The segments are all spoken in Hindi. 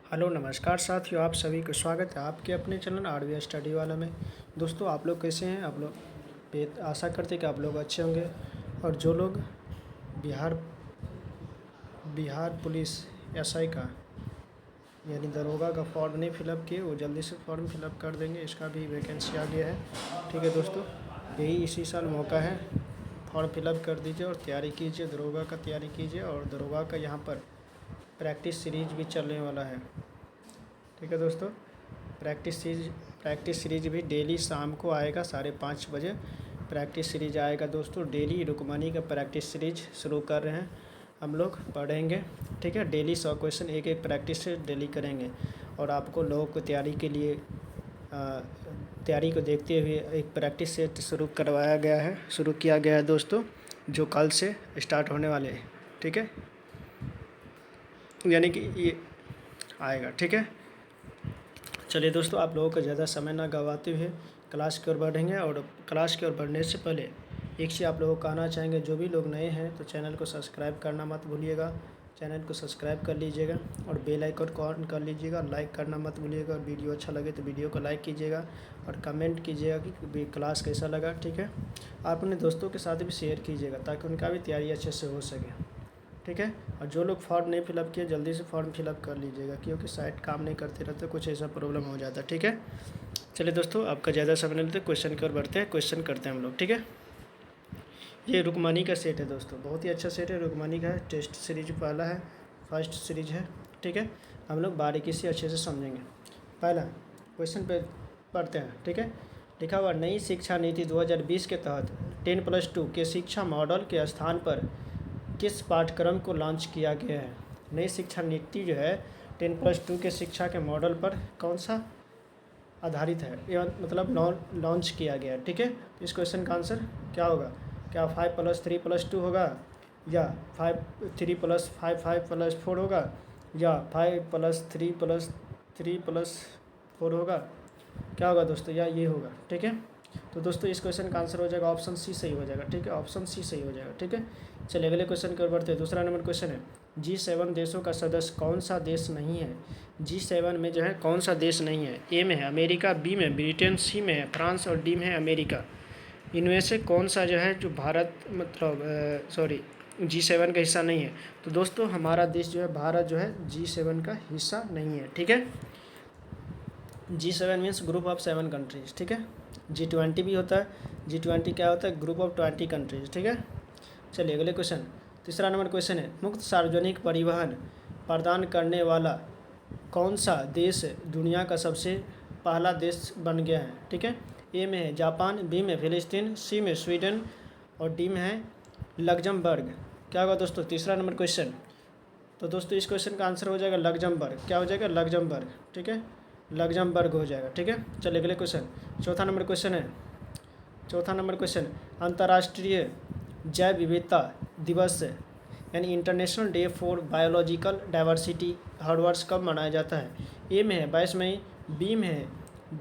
हेलो नमस्कार साथियों, आप सभी को स्वागत है आपके अपने चैनल आरबीआई स्टडी वाला में। दोस्तों, आप लोग कैसे हैं? आप लोग आशा करते हैं कि आप लोग अच्छे होंगे। और जो लोग बिहार बिहार पुलिस एसआई का यानी दरोगा का फॉर्म नहीं फिलअप किए, वो जल्दी से फॉर्म फिलअप कर देंगे। इसका भी वैकेंसी आ गया है। ठीक है दोस्तों, यही इसी साल मौका है। फॉर्म फिलअप कर दीजिए और तैयारी कीजिए, दरोगा का तैयारी कीजिए। और दरोगा का यहाँ पर प्रैक्टिस सीरीज भी चलने वाला है। ठीक है दोस्तों, प्रैक्टिस सीरीज भी डेली शाम को आएगा 5:30 बजे। प्रैक्टिस सीरीज आएगा दोस्तों डेली। रुकमनी का प्रैक्टिस सीरीज शुरू कर रहे हैं, हम लोग पढ़ेंगे। ठीक है, डेली 100 क्वेश्चन एक एक प्रैक्टिस से डेली करेंगे। और आपको लोगों को तैयारी के लिए तैयारी को देखते हुए एक प्रैक्टिस सेट शुरू किया गया है दोस्तों, जो कल से स्टार्ट होने वाले हैं। ठीक है, यानी कि ये आएगा। ठीक है, चलिए दोस्तों, आप लोगों को ज़्यादा समय ना गंवाते हुए क्लास की ओर बढ़ेंगे। और क्लास की ओर बढ़ने से पहले एक चीज़ आप लोगों को कहना चाहेंगे, जो भी लोग नए हैं तो चैनल को सब्सक्राइब करना मत भूलिएगा। चैनल को सब्सक्राइब कर लीजिएगा और बेल आइकन को ऑन कर लीजिएगा। लाइक करना मत भूलिएगा और वीडियो अच्छा लगे तो वीडियो को लाइक कीजिएगा और कमेंट कीजिएगा कि क्लास कैसा लगा। ठीक है, आप अपने दोस्तों के साथ भी शेयर कीजिएगा ताकि उनका भी तैयारी अच्छे से हो सके। ठीक है, और जो लोग फॉर्म नहीं फिलअप किए जल्दी से फॉर्म फिलअप कर लीजिएगा, क्योंकि साइट काम नहीं करते रहते, कुछ ऐसा प्रॉब्लम हो जाता है। ठीक है, चलिए दोस्तों, आपका ज़्यादा समय नहीं लेते, क्वेश्चन की ओर बढ़ते हैं। क्वेश्चन करते हैं हम लोग। ठीक है, ये रुकमनी का सेट है दोस्तों, बहुत ही अच्छा सेट है। रुकमनी का है, टेस्ट सीरीज पहला है, फर्स्ट सीरीज है। ठीक है, हम लोग बारीकी से अच्छे से समझेंगे। पहला क्वेश्चन पे पढ़ते हैं। ठीक है, लिखा हुआ नई शिक्षा नीति 2020 के तहत 10+2 के शिक्षा मॉडल के स्थान पर किस पाठ्यक्रम को लॉन्च किया गया है? नई शिक्षा नीति जो है 10+2 के शिक्षा के मॉडल पर कौन सा आधारित है, ये मतलब लॉन्च किया गया है। ठीक है, इस क्वेश्चन का आंसर क्या होगा? क्या 5+3+2 होगा, या 5 3+5 5+4 होगा, या 5+3+3+4 होगा? क्या होगा दोस्तों? या ये होगा। ठीक है, तो दोस्तों इस क्वेश्चन का आंसर हो जाएगा ऑप्शन सी सही हो जाएगा। ठीक है, ऑप्शन सी सही हो जाएगा। ठीक है, चलिए अगले क्वेश्चन की ओर बढ़ते हैं। दूसरा नंबर क्वेश्चन है, G7 देशों का सदस्य कौन सा देश नहीं है? G7 में जो है कौन सा देश नहीं है? ए में है अमेरिका, बी में ब्रिटेन, सी में है फ्रांस और डी में है अमेरिका। इनमें से कौन सा जो है जो भारत G7 का हिस्सा नहीं है? तो दोस्तों हमारा देश जो है भारत जो है G7 का हिस्सा नहीं है। ठीक है, G7 means group of 7 countries. ठीक है, G20 भी होता है। G20 क्या होता है? Group of 20 countries. ठीक है, चलिए अगले क्वेश्चन। तीसरा नंबर क्वेश्चन है, मुक्त सार्वजनिक परिवहन प्रदान करने वाला कौन सा देश दुनिया का सबसे पहला देश बन गया है? ठीक है, ए में है जापान, बी में फिलिस्तीन, सी में स्वीडन और डी में है लग्जमबर्ग। क्या होगा दोस्तों तीसरा नंबर क्वेश्चन? तो दोस्तों इस क्वेश्चन का आंसर हो जाएगा लग्जमबर्ग। क्या हो जाएगा? लग्जमबर्ग। ठीक है, लग्जमबर्ग हो जाएगा। ठीक है, चलिए अगले क्वेश्चन। चौथा नंबर क्वेश्चन, अंतर्राष्ट्रीय जैव विविधता दिवस यानी international day for biological diversity हर वर्ष कब मनाया जाता है? ए में है 22 मई, बी में है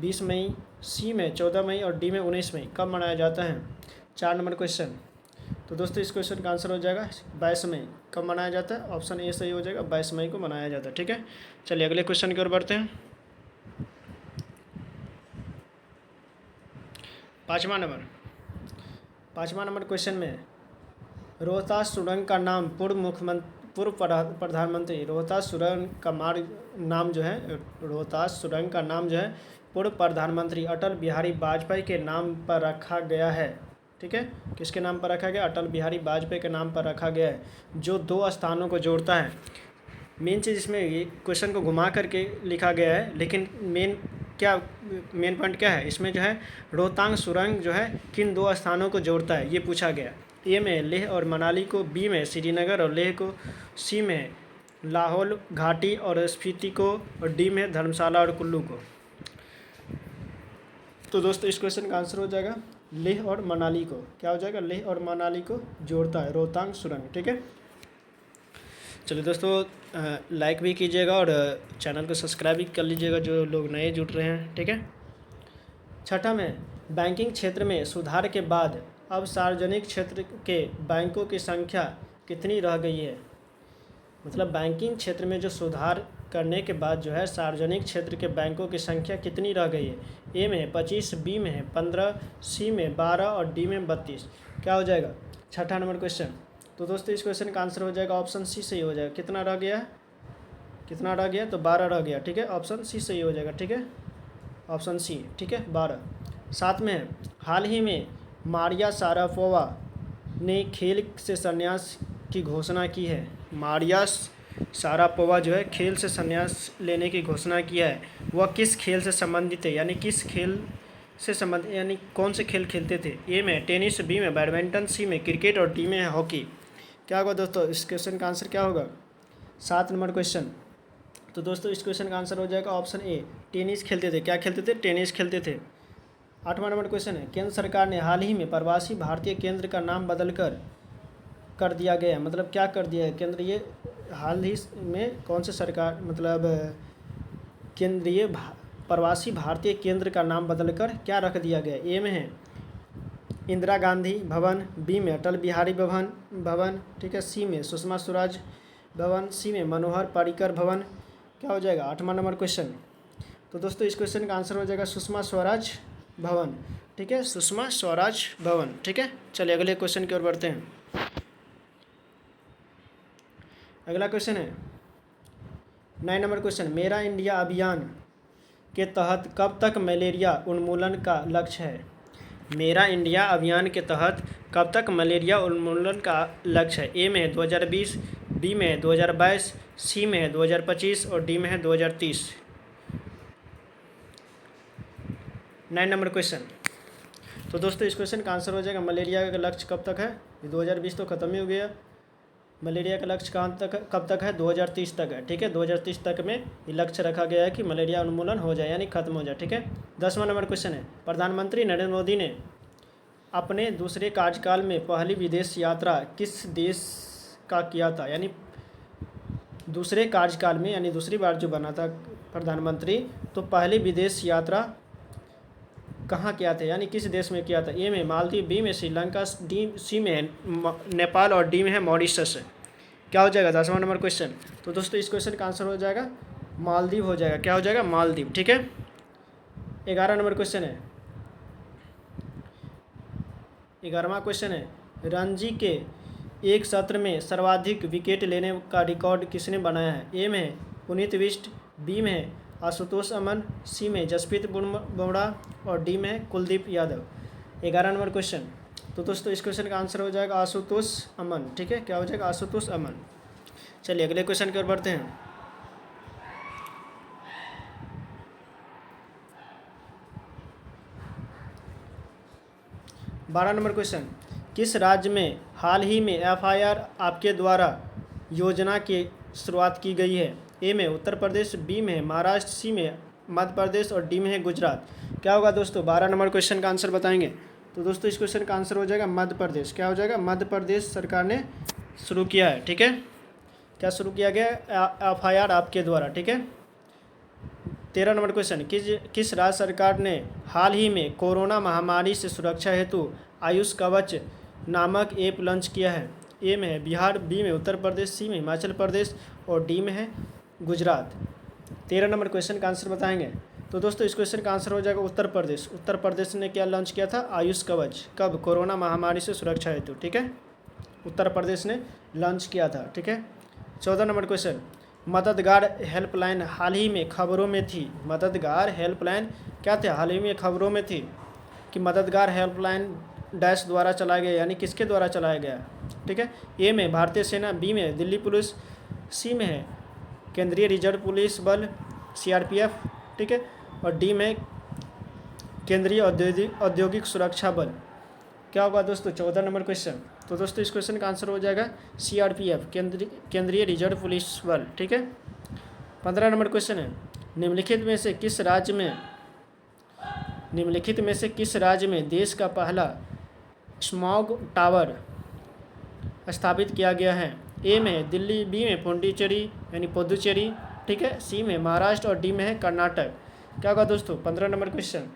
20 मई, सी में 14 मई और डी में 19 मई। कब मनाया जाता है? 4 नंबर क्वेश्चन। तो दोस्तों इस क्वेश्चन का आंसर हो जाएगा 22 मई। कब मनाया जाता है? ऑप्शन ए सही हो जाएगा, 22 मई को मनाया जाता है। ठीक है, चलिए अगले क्वेश्चन की ओर बढ़ते हैं। पाँचवा नंबर क्वेश्चन में रोहतास सुरंग का नाम पूर्व प्रधानमंत्री रोहतास सुरंग का नाम जो है पूर्व प्रधानमंत्री अटल बिहारी वाजपेयी के नाम पर रखा गया है। ठीक है, किसके नाम पर रखा गया? अटल बिहारी वाजपेयी के नाम पर रखा गया है, जो 2 स्थानों को जोड़ता है। मेन चीज़ इसमें ये क्वेश्चन को घुमा करके लिखा गया है, लेकिन मेन पॉइंट क्या है इसमें जो है, रोहतांग सुरंग जो है किन 2 स्थानों को जोड़ता है ये पूछा गया। ए में लेह और मनाली को, बी में श्रीनगर और लेह को, सी में लाहौल घाटी और स्पीति को और डी में धर्मशाला और कुल्लू को। तो दोस्तों इस क्वेश्चन का आंसर हो जाएगा लेह और मनाली को। क्या हो जाएगा? लेह और मनाली को जोड़ता है रोहतांग सुरंग। ठीक है, चलिए दोस्तों लाइक भी कीजिएगा और चैनल को सब्सक्राइब भी कर लीजिएगा जो लोग नए जुड़ रहे हैं। ठीक है, छठा में बैंकिंग क्षेत्र में सुधार के बाद अब सार्वजनिक क्षेत्र के बैंकों की संख्या कितनी रह गई है? मतलब बैंकिंग क्षेत्र में जो सुधार करने के बाद जो है सार्वजनिक क्षेत्र के बैंकों की संख्या कितनी रह गई है? ए में है 25, बी में है 15, सी में 12 और डी में 32। क्या हो जाएगा? छठा नंबर क्वेश्चन। तो दोस्तों इस क्वेश्चन का आंसर हो जाएगा ऑप्शन सी सही हो जाएगा। कितना रह गया? कितना रह गया? तो 12 रह गया। ठीक है, ऑप्शन सी सही हो जाएगा। ठीक है, ऑप्शन सी। ठीक है, 12। साथ में है, हाल ही में मारिया शारापोवा ने खेल से संन्यास की घोषणा की है। मारिया शारापोवा जो है खेल से संन्यास लेने की घोषणा किया है। वह किस खेल से संबंधित है? यानी किस खेल से संबंधित, यानी कौन से खेल खेलते थे? ए में टेनिस, बी में बैडमिंटन, सी में क्रिकेट और डी में है हॉकी। क्या होगा दोस्तों? इस क्वेश्चन का आंसर क्या होगा? 7 नंबर क्वेश्चन। तो दोस्तों इस क्वेश्चन का आंसर हो जाएगा ऑप्शन ए, टेनिस खेलते थे। क्या खेलते थे? टेनिस खेलते थे। 8वां नंबर क्वेश्चन है, केंद्र सरकार ने हाल ही में प्रवासी भारतीय केंद्र का नाम बदल कर दिया गया है। मतलब क्या कर दिया है केंद्र? ये हाल ही में कौन से सरकार, मतलब केंद्रीय प्रवासी भारतीय केंद्र का नाम बदलकर क्या रख दिया गया? ए में है इंदिरा गांधी भवन, बी में अटल बिहारी भवन, ठीक है, सी में सुषमा स्वराज भवन, सी में मनोहर पर्रिकर भवन। क्या हो जाएगा? 8वां नंबर क्वेश्चन। तो दोस्तों इस क्वेश्चन का आंसर हो जाएगा सुषमा स्वराज भवन। ठीक है, सुषमा स्वराज भवन। ठीक है, चलिए अगले क्वेश्चन की ओर बढ़ते हैं। अगला क्वेश्चन है 9 नंबर क्वेश्चन, मेरा इंडिया अभियान के तहत कब तक मलेरिया उन्मूलन का लक्ष्य है? मेरा इंडिया अभियान के तहत कब तक मलेरिया उन्मूलन का लक्ष्य है? ए में है 2020, बी में है 2022, सी में है 2025 और डी में है 2030। 9 नंबर क्वेश्चन। तो दोस्तों इस क्वेश्चन का आंसर हो जाएगा मलेरिया का लक्ष्य कब तक है? 2020 तो ख़त्म ही हो गया। मलेरिया का लक्ष्य कब तक है? 2030 तक है। ठीक है, 2030 तक में ये लक्ष्य रखा गया है कि मलेरिया उन्मूलन हो जाए, यानी खत्म हो जाए। ठीक है, 10वां नंबर क्वेश्चन है, प्रधानमंत्री नरेंद्र मोदी ने अपने दूसरे कार्यकाल में पहली विदेश यात्रा किस देश का किया था? यानी दूसरे कार्यकाल में, यानी दूसरी बार जो बना था प्रधानमंत्री, तो पहली विदेश यात्रा कहाँ किया था, यानी किस देश में किया था? ए में मालदीव, बी में श्रीलंका, सी में नेपाल और डी में है मॉरिशस। क्या हो जाएगा? 10वां नंबर क्वेश्चन। तो दोस्तों इस क्वेश्चन का आंसर हो जाएगा मालदीव हो जाएगा। क्या हो जाएगा? मालदीव। ठीक है, 11 नंबर क्वेश्चन है। 11वां क्वेश्चन है, रणजी के एक सत्र में सर्वाधिक विकेट लेने का रिकॉर्ड किसने बनाया है? ए में है पुनीत विष्ट, बी में है आशुतोष अमन, सी में जसप्रीत बुमराह और डी में है कुलदीप यादव। 11 number question. तो दोस्तों इस क्वेश्चन का आंसर हो जाएगा आशुतोष अमन। ठीक है, क्या हो जाएगा? आशुतोष अमन। चलिए अगले क्वेश्चन की ओर बढ़ते हैं। 12 नंबर क्वेश्चन, किस राज्य में हाल ही में FIR आपके द्वारा योजना की शुरुआत की गई है? ए में उत्तर प्रदेश, बी में महाराष्ट्र, सी में मध्य प्रदेश और डी में है गुजरात। क्या होगा दोस्तों? 12 नंबर क्वेश्चन का आंसर बताएंगे। तो दोस्तों इस क्वेश्चन का आंसर हो जाएगा मध्य प्रदेश। क्या हो जाएगा? मध्य प्रदेश सरकार ने शुरू किया है। ठीक है, क्या शुरू किया गया? FIR आपके द्वारा। ठीक है, 13 नंबर क्वेश्चन, किस राज्य सरकार ने हाल ही में कोरोना महामारी से सुरक्षा हेतु आयुष कवच नामक ऐप लॉन्च किया है? ए में है बिहार, बी में उत्तर प्रदेश, सी में हिमाचल प्रदेश और डी में है गुजरात। 13 नंबर क्वेश्चन का आंसर बताएंगे। तो दोस्तों इस क्वेश्चन का आंसर हो जाएगा उत्तर प्रदेश। उत्तर प्रदेश ने क्या लॉन्च किया था? आयुष कवच। कब? कोरोना महामारी से सुरक्षा हेतु। ठीक है, उत्तर प्रदेश ने लॉन्च किया था। ठीक है, 14 नंबर क्वेश्चन, मददगार हेल्पलाइन हाल ही में खबरों में थी। मददगार हेल्पलाइन क्या थे? हाल ही में खबरों में थी कि मददगार हेल्पलाइन डैश द्वारा चलाया गया, यानी किसके द्वारा चलाया गया? ठीक है, ए में भारतीय सेना, बी में दिल्ली पुलिस, सी में है केंद्रीय रिजर्व पुलिस बल CRPF। ठीक है, और डी में केंद्रीय औद्योगिक सुरक्षा बल। क्या होगा दोस्तों? 14 नंबर क्वेश्चन। तो दोस्तों इस क्वेश्चन का आंसर हो जाएगा CRPF, केंद्रीय रिजर्व पुलिस बल। ठीक है, 15 नंबर क्वेश्चन है, निम्नलिखित में से किस राज्य में देश का पहला स्मॉग टावर स्थापित किया गया है? ए में है दिल्ली, बी में पुडुचेरी यानी पुदुचेरी, ठीक है, सी में महाराष्ट्र और डी में है कर्नाटक। क्या होगा दोस्तों? 15 नंबर क्वेश्चन।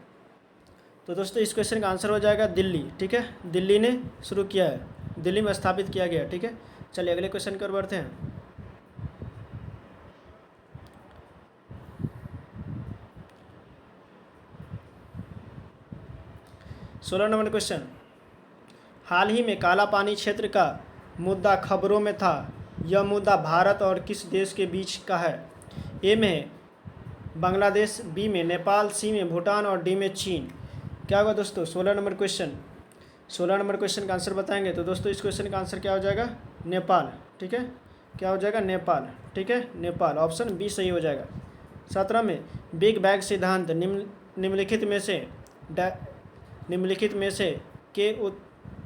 तो दोस्तों इस क्वेश्चन का आंसर हो जाएगा दिल्ली। ठीक है, दिल्ली ने शुरू किया है, दिल्ली में स्थापित किया गया। ठीक है, चलिए अगले क्वेश्चन की ओर बढ़ते हैं। 16 नंबर क्वेश्चन, हाल ही में काला पानी क्षेत्र का मुद्दा खबरों में था। यह मुद्दा भारत और किस देश के बीच का है? ए में है बांग्लादेश, बी में नेपाल, सी में भूटान और डी में चीन। क्या होगा दोस्तों? 16 नंबर क्वेश्चन, 16 नंबर क्वेश्चन का आंसर बताएंगे तो दोस्तों इस क्वेश्चन का आंसर क्या हो जाएगा? नेपाल। ठीक है, क्या हो जाएगा? नेपाल। ठीक है, नेपाल, ऑप्शन बी सही हो जाएगा। 17 में बिग बैंग सिद्धांत निम्नलिखित में से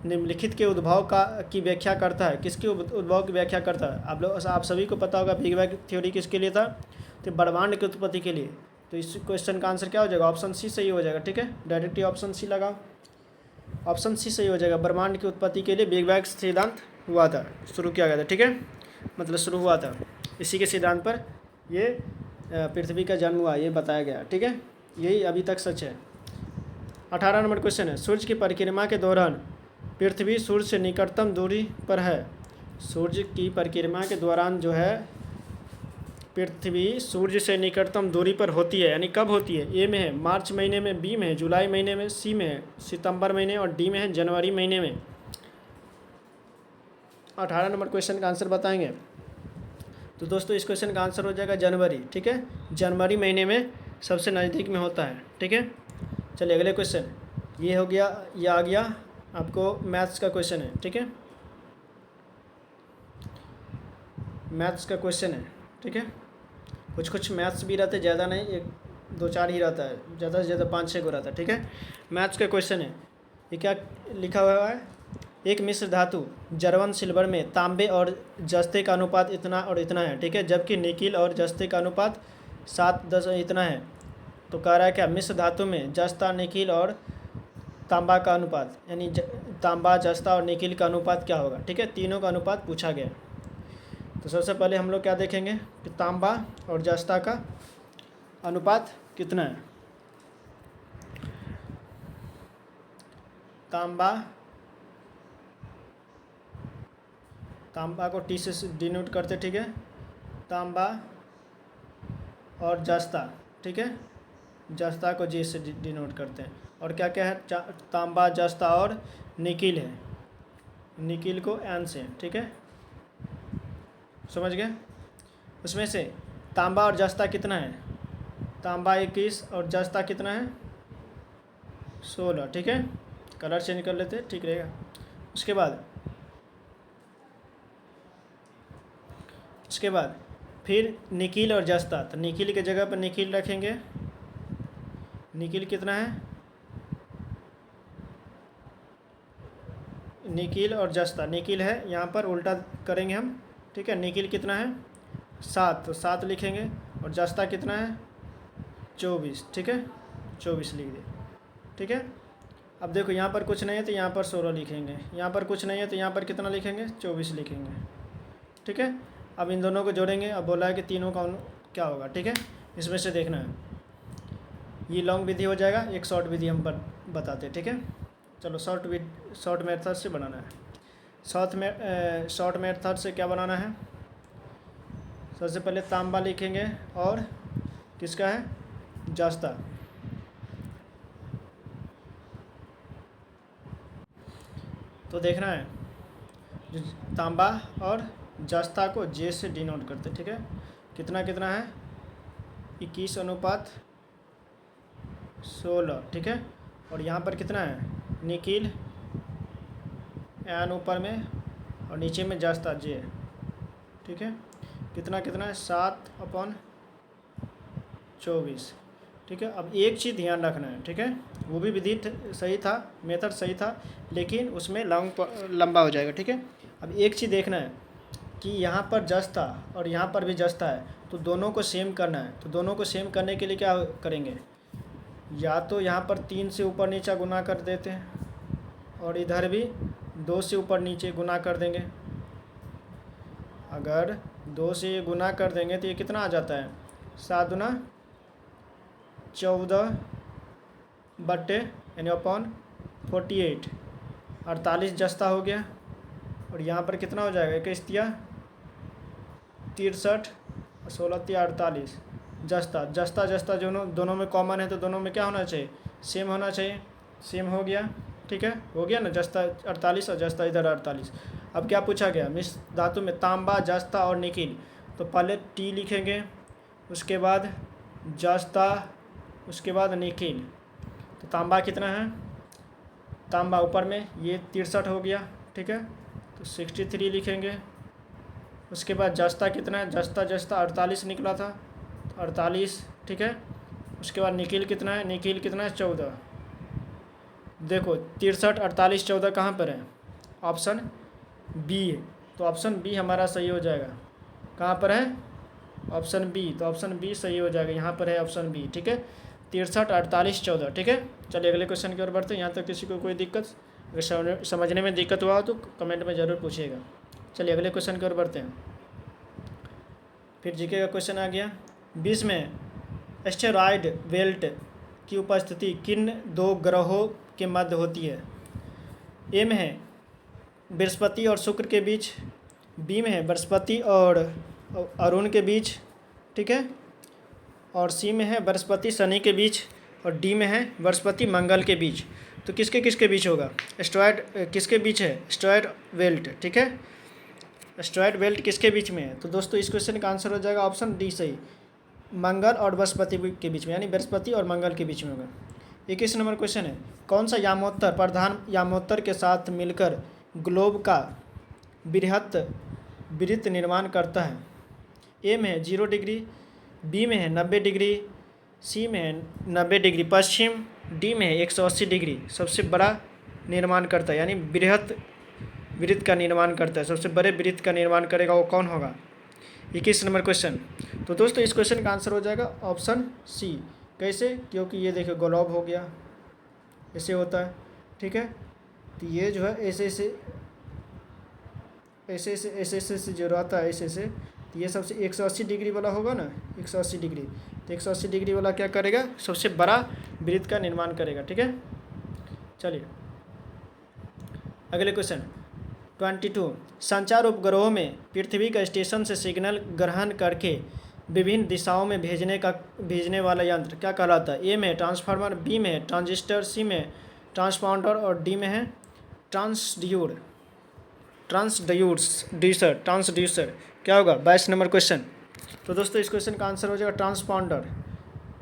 निम्नलिखित के उद्भव की व्याख्या करता है। किसके उद्भव की व्याख्या करता है? आप सभी को पता होगा बिग बैंग थ्योरी किसके लिए था? तो ब्रह्मांड की उत्पत्ति के लिए। तो इस क्वेश्चन का आंसर क्या हो जाएगा? ऑप्शन सी सही हो जाएगा। ठीक है, डायरेक्ट ही ऑप्शन सी लगाओ, ऑप्शन सी सही हो जाएगा। ब्रह्मांड की उत्पत्ति के लिए बिग बैंग सिद्धांत हुआ था, शुरू किया गया था। ठीक है, मतलब शुरू हुआ था, इसी के सिद्धांत पर ये पृथ्वी का जन्म हुआ, ये बताया गया। ठीक है, यही अभी तक सच है। 18 नंबर क्वेश्चन है, सूर्य की परिक्रमा के दौरान पृथ्वी सूर्य से निकटतम दूरी पर है। सूर्य की परिक्रमा के दौरान जो है पृथ्वी सूर्य से निकटतम दूरी पर होती है, यानी कब होती है? ए में है मार्च महीने में, बी में है जुलाई महीने में, सी में है सितंबर महीने और डी में है जनवरी महीने में। 18 नंबर क्वेश्चन का आंसर बताएंगे तो दोस्तों इस क्वेश्चन का आंसर हो जाएगा जनवरी। ठीक है, जनवरी महीने में सबसे नज़दीक में होता है। ठीक है, चलिए अगले क्वेश्चन, ये हो गया, ये आ गया आपको मैथ्स का क्वेश्चन है। ठीक है, मैथ्स का क्वेश्चन है। ठीक है, कुछ मैथ्स भी रहते, ज़्यादा नहीं, 1-2-4 ही रहता है, ज़्यादा से ज़्यादा 5-6 को रहता है। ठीक है, मैथ्स का क्वेश्चन है। ये क्या लिखा हुआ है? एक मिश्र धातु जर्मन सिल्वर में तांबे और जस्ते का अनुपात इतना और इतना है। ठीक है, जबकि निकिल और जस्ते का अनुपात 7-10 इतना है। तो कह रहा है क्या? मिश्र धातु में जस्ता, निकिल और तांबा का अनुपात, यानी तांबा, जस्ता और निकिल का अनुपात क्या होगा? ठीक है, तीनों का अनुपात पूछा गया। तो सबसे पहले हम लोग क्या देखेंगे कि तांबा और जस्ता का अनुपात कितना है। तांबा को टी से डिनोट करते। ठीक है, तांबा और जस्ता, ठीक है, जस्ता को जे से डिनोट करते हैं। और क्या क्या है? तांबा, जस्ता और निकिल है, निकिल को एन से। ठीक है, समझ गए? उसमें से तांबा और जस्ता कितना है? तांबा 21 और जस्ता कितना है? 16। ठीक है, कलर चेंज कर लेते, ठीक रहेगा। उसके बाद फिर निकिल और जस्ता, तो निकिल के जगह पर निकिल रखेंगे। निकिल कितना है? निकिल और जस्ता, निकिल है, यहाँ पर उल्टा करेंगे हम। ठीक है, निकिल कितना है? 7, तो 7 लिखेंगे। और जस्ता कितना है? 24। ठीक है, 24 लिख दे। ठीक है, अब देखो यहाँ पर कुछ नहीं है तो यहाँ पर 16 लिखेंगे, यहाँ पर कुछ नहीं है तो यहाँ पर कितना लिखेंगे? 24 लिखेंगे। ठीक है, अब इन दोनों को जोड़ेंगे। अब बोला है कि तीनों का क्या होगा। ठीक है, इसमें से देखना है, ये लॉन्ग विधि हो जाएगा, एक शॉर्ट विधि हम बताते हैं। ठीक है, चलो शॉर्ट मेथड से बनाना है। शॉर्ट मेथड से क्या बनाना है? सबसे पहले तांबा लिखेंगे और किसका है? जस्ता। तो देखना है तांबा और जस्ता को जे से डिनोट करते। ठीक है, कितना कितना है? 21/16। ठीक है, और यहाँ पर कितना है? निकिल एन ऊपर में और नीचे में जस्ता जे। ठीक है, कितना कितना है? 7/24। ठीक है, अब एक चीज़ ध्यान रखना है। ठीक है, वो भी विधि सही था, मेथड सही था, लेकिन उसमें लंबा हो जाएगा। ठीक है, अब एक चीज़ देखना है कि यहाँ पर जस्ता और यहाँ पर भी जस्ता है, तो दोनों को सेम करना है। तो दोनों को सेम करने के लिए क्या करेंगे? या तो यहाँ पर 3 से ऊपर नीचे गुना कर देते हैं और इधर भी 2 से ऊपर नीचे गुना कर देंगे। अगर 2 से ये गुना कर देंगे तो ये कितना आ जाता है? 7 दूना 14 यानी अपॉन 48, 48 जस्ता हो गया। और यहाँ पर कितना हो जाएगा? 21 63 और 16 48 जस्ता दोनों में कॉमन है, तो दोनों में क्या होना चाहिए? सेम होना चाहिए। सेम हो गया। ठीक है, हो गया ना, जस्ता 48 और जस्ता इधर 48। अब क्या पूछा गया, मिश्र धातु में तांबा, जस्ता और निकिल। तो पहले टी लिखेंगे, उसके बाद जस्ता, उसके बाद निकिल। तो तांबा कितना है, तांबा ऊपर में ये 63 हो गया, ठीक है, तो 63 लिखेंगे। उसके बाद जस्ता कितना है, जस्ता 48 निकला था, 48, ठीक है। उसके बाद निकिल कितना है, निकिल कितना है 14। देखो 63, 48, 14 कहाँ पर है, ऑप्शन बी है। तो ऑप्शन बी हमारा सही हो जाएगा। कहाँ पर है, ऑप्शन बी। तो ऑप्शन बी सही हो जाएगा, यहाँ पर है ऑप्शन बी, ठीक है। 63, 48, 14, ठीक है। चलिए अगले क्वेश्चन की ओर बढ़ते हैं। यहाँ तक किसी को कोई दिक्कत, अगर समझने में दिक्कत हुआ हो तो कमेंट में ज़रूर पूछिएगा। चलिए अगले क्वेश्चन की ओर बढ़ते हैं। फिर जीके का क्वेश्चन आ गया। 20 में एस्टेरॉयड बेल्ट की उपस्थिति किन दो ग्रहों के मध्य होती है। ए में है बृहस्पति और शुक्र के बीच, बी में है बृहस्पति और अरुण के बीच, ठीक है, और सी में है बृहस्पति शनि के बीच, और डी में है बृहस्पति मंगल के बीच। तो किसके किसके बीच होगा, एस्टेरॉयड किसके बीच है, एस्टेरॉयड बेल्ट, ठीक है, एस्टेरॉयड बेल्ट किसके बीच में है। तो दोस्तों इस क्वेश्चन का आंसर हो जाएगा ऑप्शन डी सही, मंगल और बृहस्पति के बीच में, यानी बृहस्पति और मंगल के बीच में होगा। 21 नंबर क्वेश्चन है, कौन सा यामोत्तर प्रधान यामोत्तर के साथ मिलकर ग्लोब का बृहत वृत्त निर्माण करता है। ए में है 0 डिग्री, बी में है 90 डिग्री, सी में है 90 डिग्री पश्चिम, डी में है 180 डिग्री सबसे बड़ा निर्माण करता है, यानी बृहत वृत्त का निर्माण करता है, सबसे बड़े वृत्त का निर्माण करेगा वो कौन होगा। 21 नंबर क्वेश्चन। तो दोस्तों इस क्वेश्चन का आंसर हो जाएगा ऑप्शन सी। कैसे, क्योंकि ये देखिए ग्लोब हो गया, ऐसे होता है, ठीक है। तो ये जो है ऐसे ऐसे जो रहता है ऐसे, तो ये सबसे 180 डिग्री वाला होगा ना, 180 डिग्री। तो 180 डिग्री वाला क्या करेगा, सबसे बड़ा वृत्त का निर्माण करेगा, ठीक है। चलिए अगले क्वेश्चन 22, संचार उपग्रहों में पृथ्वी का स्टेशन से सिग्नल ग्रहण करके विभिन्न दिशाओं में भेजने वाला यंत्र क्या कहलाता है। ए में ट्रांसफार्मर, बी में ट्रांजिस्टर, सी में ट्रांसपाउंडर, और डी में है ट्रांसड्यूसर। क्या होगा 22 नंबर क्वेश्चन। तो दोस्तों इस क्वेश्चन का आंसर हो जाएगा ट्रांसपाउंडर।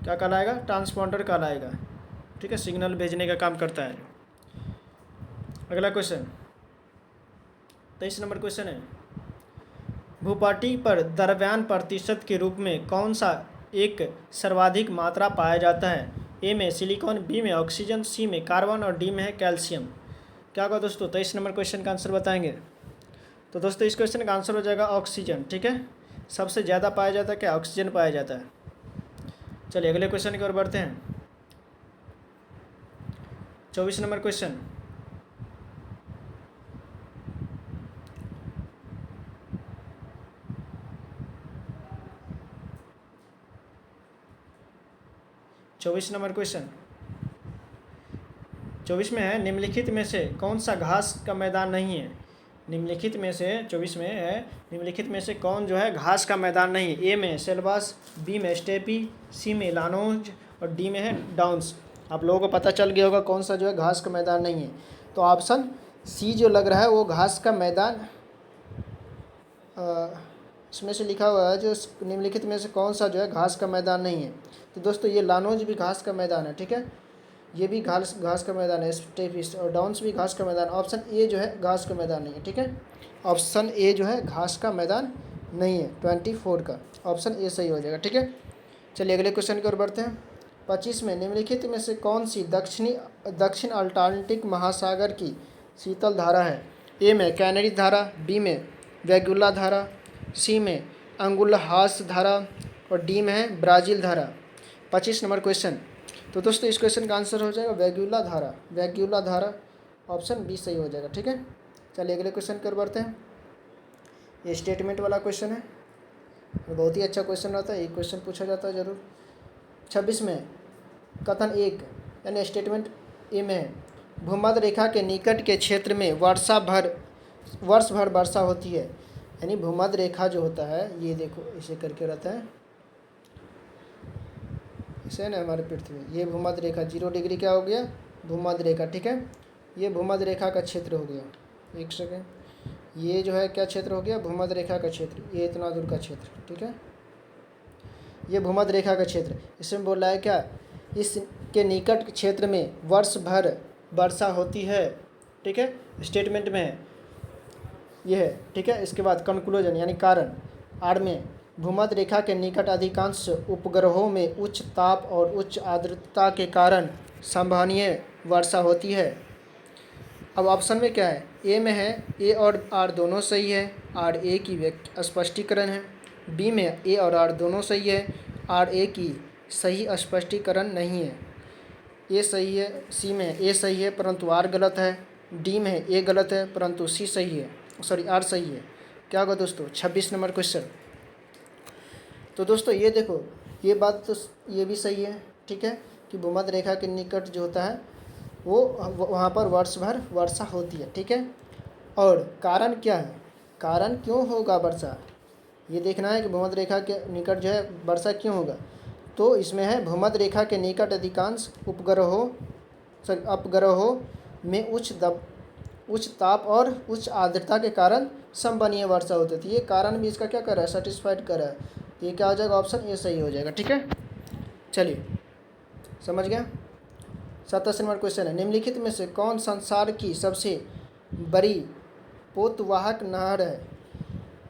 क्या कहलाएगा, ट्रांसपाउंडर कहलाएगा, ठीक है, सिग्नल भेजने का काम करता है। अगला क्वेश्चन 23 नंबर क्वेश्चन है, भूपटल पर द्रव्यमान प्रतिशत के रूप में कौन सा एक सर्वाधिक मात्रा पाया जाता है। ए में सिलिकॉन, बी में ऑक्सीजन, सी में कार्बन, और डी में है कैल्शियम। क्या होगा दोस्तों, 23 नंबर क्वेश्चन का आंसर बताएंगे। तो दोस्तों इस क्वेश्चन का आंसर हो जाएगा ऑक्सीजन, ठीक है। सबसे ज़्यादा पाया जाता है क्या, ऑक्सीजन पाया जाता है। चलिए अगले क्वेश्चन की ओर बढ़ते हैं। 24 नंबर क्वेश्चन, चौबीस नंबर क्वेश्चन 24 में है, निम्नलिखित में से कौन सा घास का मैदान नहीं है। निम्नलिखित में से 24 में है, निम्नलिखित में से कौन जो है घास का मैदान नहीं है। ए में सेल्वास, बी में स्टेपी, सी में लानोज, और डी में है डाउन्स। आप लोगों को पता चल गया होगा कौन सा जो है घास का मैदान नहीं है। तो ऑप्शन सी जो लग रहा है वो घास का मैदान, इसमें से लिखा हुआ है जो निम्नलिखित में से कौन सा जो है घास का मैदान नहीं है। तो दोस्तों ये लानोज भी घास का मैदान है, ठीक है, ये भी घास का मैदान है, स्टेपिस और डाउन्स भी घास का मैदान। ऑप्शन ए जो है घास का मैदान नहीं है, ठीक है, ऑप्शन ए जो है घास का मैदान नहीं है। 24 का ऑप्शन ए सही हो जाएगा, ठीक है। चलिए अगले क्वेश्चन की ओर बढ़ते हैं। 25 में निम्नलिखित में से कौन सी दक्षिण अटलांटिक महासागर की शीतल धारा है। ए में कैनरी धारा, बी में वैगुला धारा, सी में अंगुलहास धारा, और डी में है ब्राज़ील धारा। 25 नंबर क्वेश्चन। तो दोस्तों इस क्वेश्चन का आंसर हो जाएगा वैगुला धारा, ऑप्शन बी सही हो जाएगा, ठीक है। चलिए अगले क्वेश्चन की ओर बढ़ते हैं। ये स्टेटमेंट वाला क्वेश्चन है, बहुत ही अच्छा क्वेश्चन रहता है, ये क्वेश्चन पूछा जाता है ज़रूर। 26 में कथन 1 यानी स्टेटमेंट ए में है, भूमध्य रेखा के निकट के क्षेत्र में वर्ष भर वर्षा होती है। यानी भूमध्य रेखा जो होता है, ये देखो इसे करके रहता है, इसे ना हमारे पृथ्वी, ये भूमध्य रेखा 0 डिग्री क्या हो गया, भूमध्य रेखा, ठीक है। ये भूमध्य रेखा का क्षेत्र हो गया। एक सेकेंड, ये जो है क्या क्षेत्र हो गया? भूमध्य रेखा का क्षेत्र, ये इतना दूर का क्षेत्र, ठीक है। ये भूमध्य रेखा का क्षेत्र, इसमें बोल रहा है क्या, इसके निकट क्षेत्र में वर्ष भर वर्षा होती है, ठीक है। स्टेटमेंट में है ये है, ठीक है। इसके बाद कंक्लूजन यानी कारण, आड़ में भूमध्य रेखा के निकट अधिकांश उपग्रहों में उच्च ताप और उच्च आर्द्रता के कारण संभावनीय वर्षा होती है। अब ऑप्शन में क्या है? ए में है ए और आर दोनों सही है, आर ए की स्पष्टीकरण है। बी में ए और आर दोनों सही है, आर ए की सही स्पष्टीकरण नहीं है। ए सही है, सी में ए सही है परंतु आर गलत है, डी में ए गलत है परंतु सी सही है, सॉरी आर सही है। क्या होगा दोस्तों? 26 नंबर क्वेश्चन। तो दोस्तों ये देखो, ये बात तो ये भी सही है, ठीक है, कि भूमध्य रेखा के निकट जो होता है वो वहाँ पर वर्ष भर वर्षा होती है, ठीक है। और कारण क्या है? कारण क्यों होगा वर्षा, ये देखना है कि भूमध्य रेखा के निकट जो है वर्षा क्यों होगा। तो इसमें है भूमध्य रेखा के निकट अधिकांश अपग्रहों में उच्च ताप और उच्च आर्द्रता के कारण संवहनीय वर्षा होती थी। ये कारण भी इसका क्या कर रहा है? सेटिस्फाइड कर रहा है। तो ये क्या हो जाएगा? ऑप्शन ए सही हो जाएगा, ठीक है। चलिए, समझ गया। 27 नंबर क्वेश्चन है, निम्नलिखित में से कौन संसार की सबसे बड़ी पोतवाहक नहर है?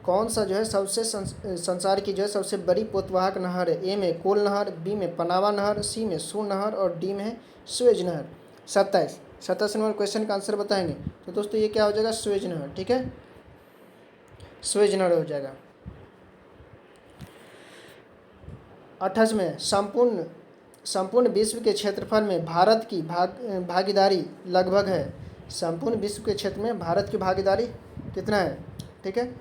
कौन सा जो है सबसे संसार की जो है सबसे बड़ी पोतवाहक नहर है? ए में कोल नहर, बी में पनामा नहर, सी में सू नहर और डी में है स्वेज नहर। 27 नंबर क्वेश्चन का आंसर बताएंगे। तो दोस्तों ये क्या हो जाएगा? स्वेज नहर, ठीक है, स्वेज नहर हो जाएगा। 28 में संपूर्ण विश्व के क्षेत्रफल में भारत की भागीदारी लगभग है। संपूर्ण विश्व के क्षेत्र में भारत की भागीदारी कितना है? ठीक है,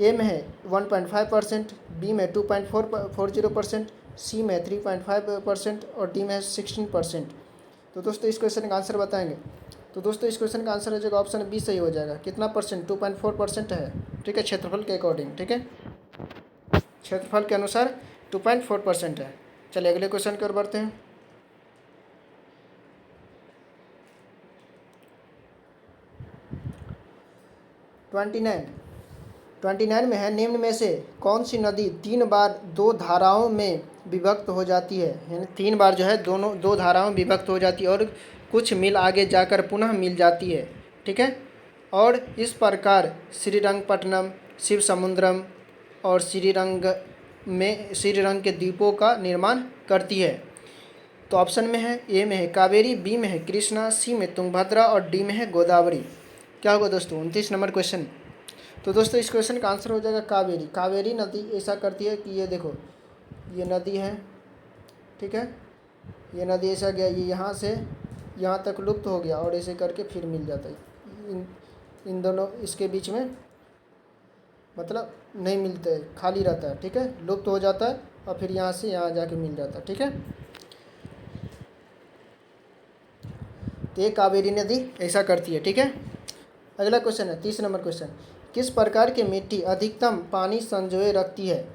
ए में है 1.5%, बी में 2.40%, सी में 3.5% और डी में है 16%। तो दोस्तों इस क्वेश्चन का आंसर बताएंगे। तो दोस्तों इस क्वेश्चन का आंसर हो जाएगा ऑप्शन बी सही हो जाएगा। कितना परसेंट? 2.4% है, ठीक है, क्षेत्रफल के अकॉर्डिंग, ठीक है, क्षेत्रफल के अनुसार 2.4% है। चलिए अगले क्वेश्चन की ओर बढ़ते हैं। ट्वेंटी नाइन में है, निम्न में से कौन सी नदी 3 बार 2 धाराओं में विभक्त हो जाती है? यानी 3 बार जो है दोनों 2 धाराओं में विभक्त हो जाती है और कुछ मील आगे जाकर पुनः मिल जाती है, ठीक है। और इस प्रकार श्रीरंगपट्टनम, शिव समुद्रम और श्रीरंग के द्वीपों का निर्माण करती है। तो ऑप्शन में है, ए में है कावेरी, बी में है कृष्णा, सी में तुंगभद्रा और डी में है गोदावरी। क्या होगा दोस्तों? 29 नंबर क्वेश्चन। तो दोस्तों इस क्वेश्चन का आंसर हो जाएगा कावेरी। कावेरी नदी ऐसा करती है कि ये देखो, ये नदी है, ठीक है, ये नदी ऐसा गया, ये यहाँ से यहाँ तक लुप्त हो गया और ऐसे करके फिर मिल जाता है। इन दोनों इसके बीच में मतलब नहीं मिलते, खाली रहता है, ठीक है, लुप्त हो जाता है और फिर यहाँ से यहाँ जाके मिल जाता है, ठीक है। तो ये कावेरी नदी ऐसा करती है, ठीक है। अगला क्वेश्चन है 30 नंबर क्वेश्चन, किस प्रकार की मिट्टी अधिकतम पानी संजोए रखती है?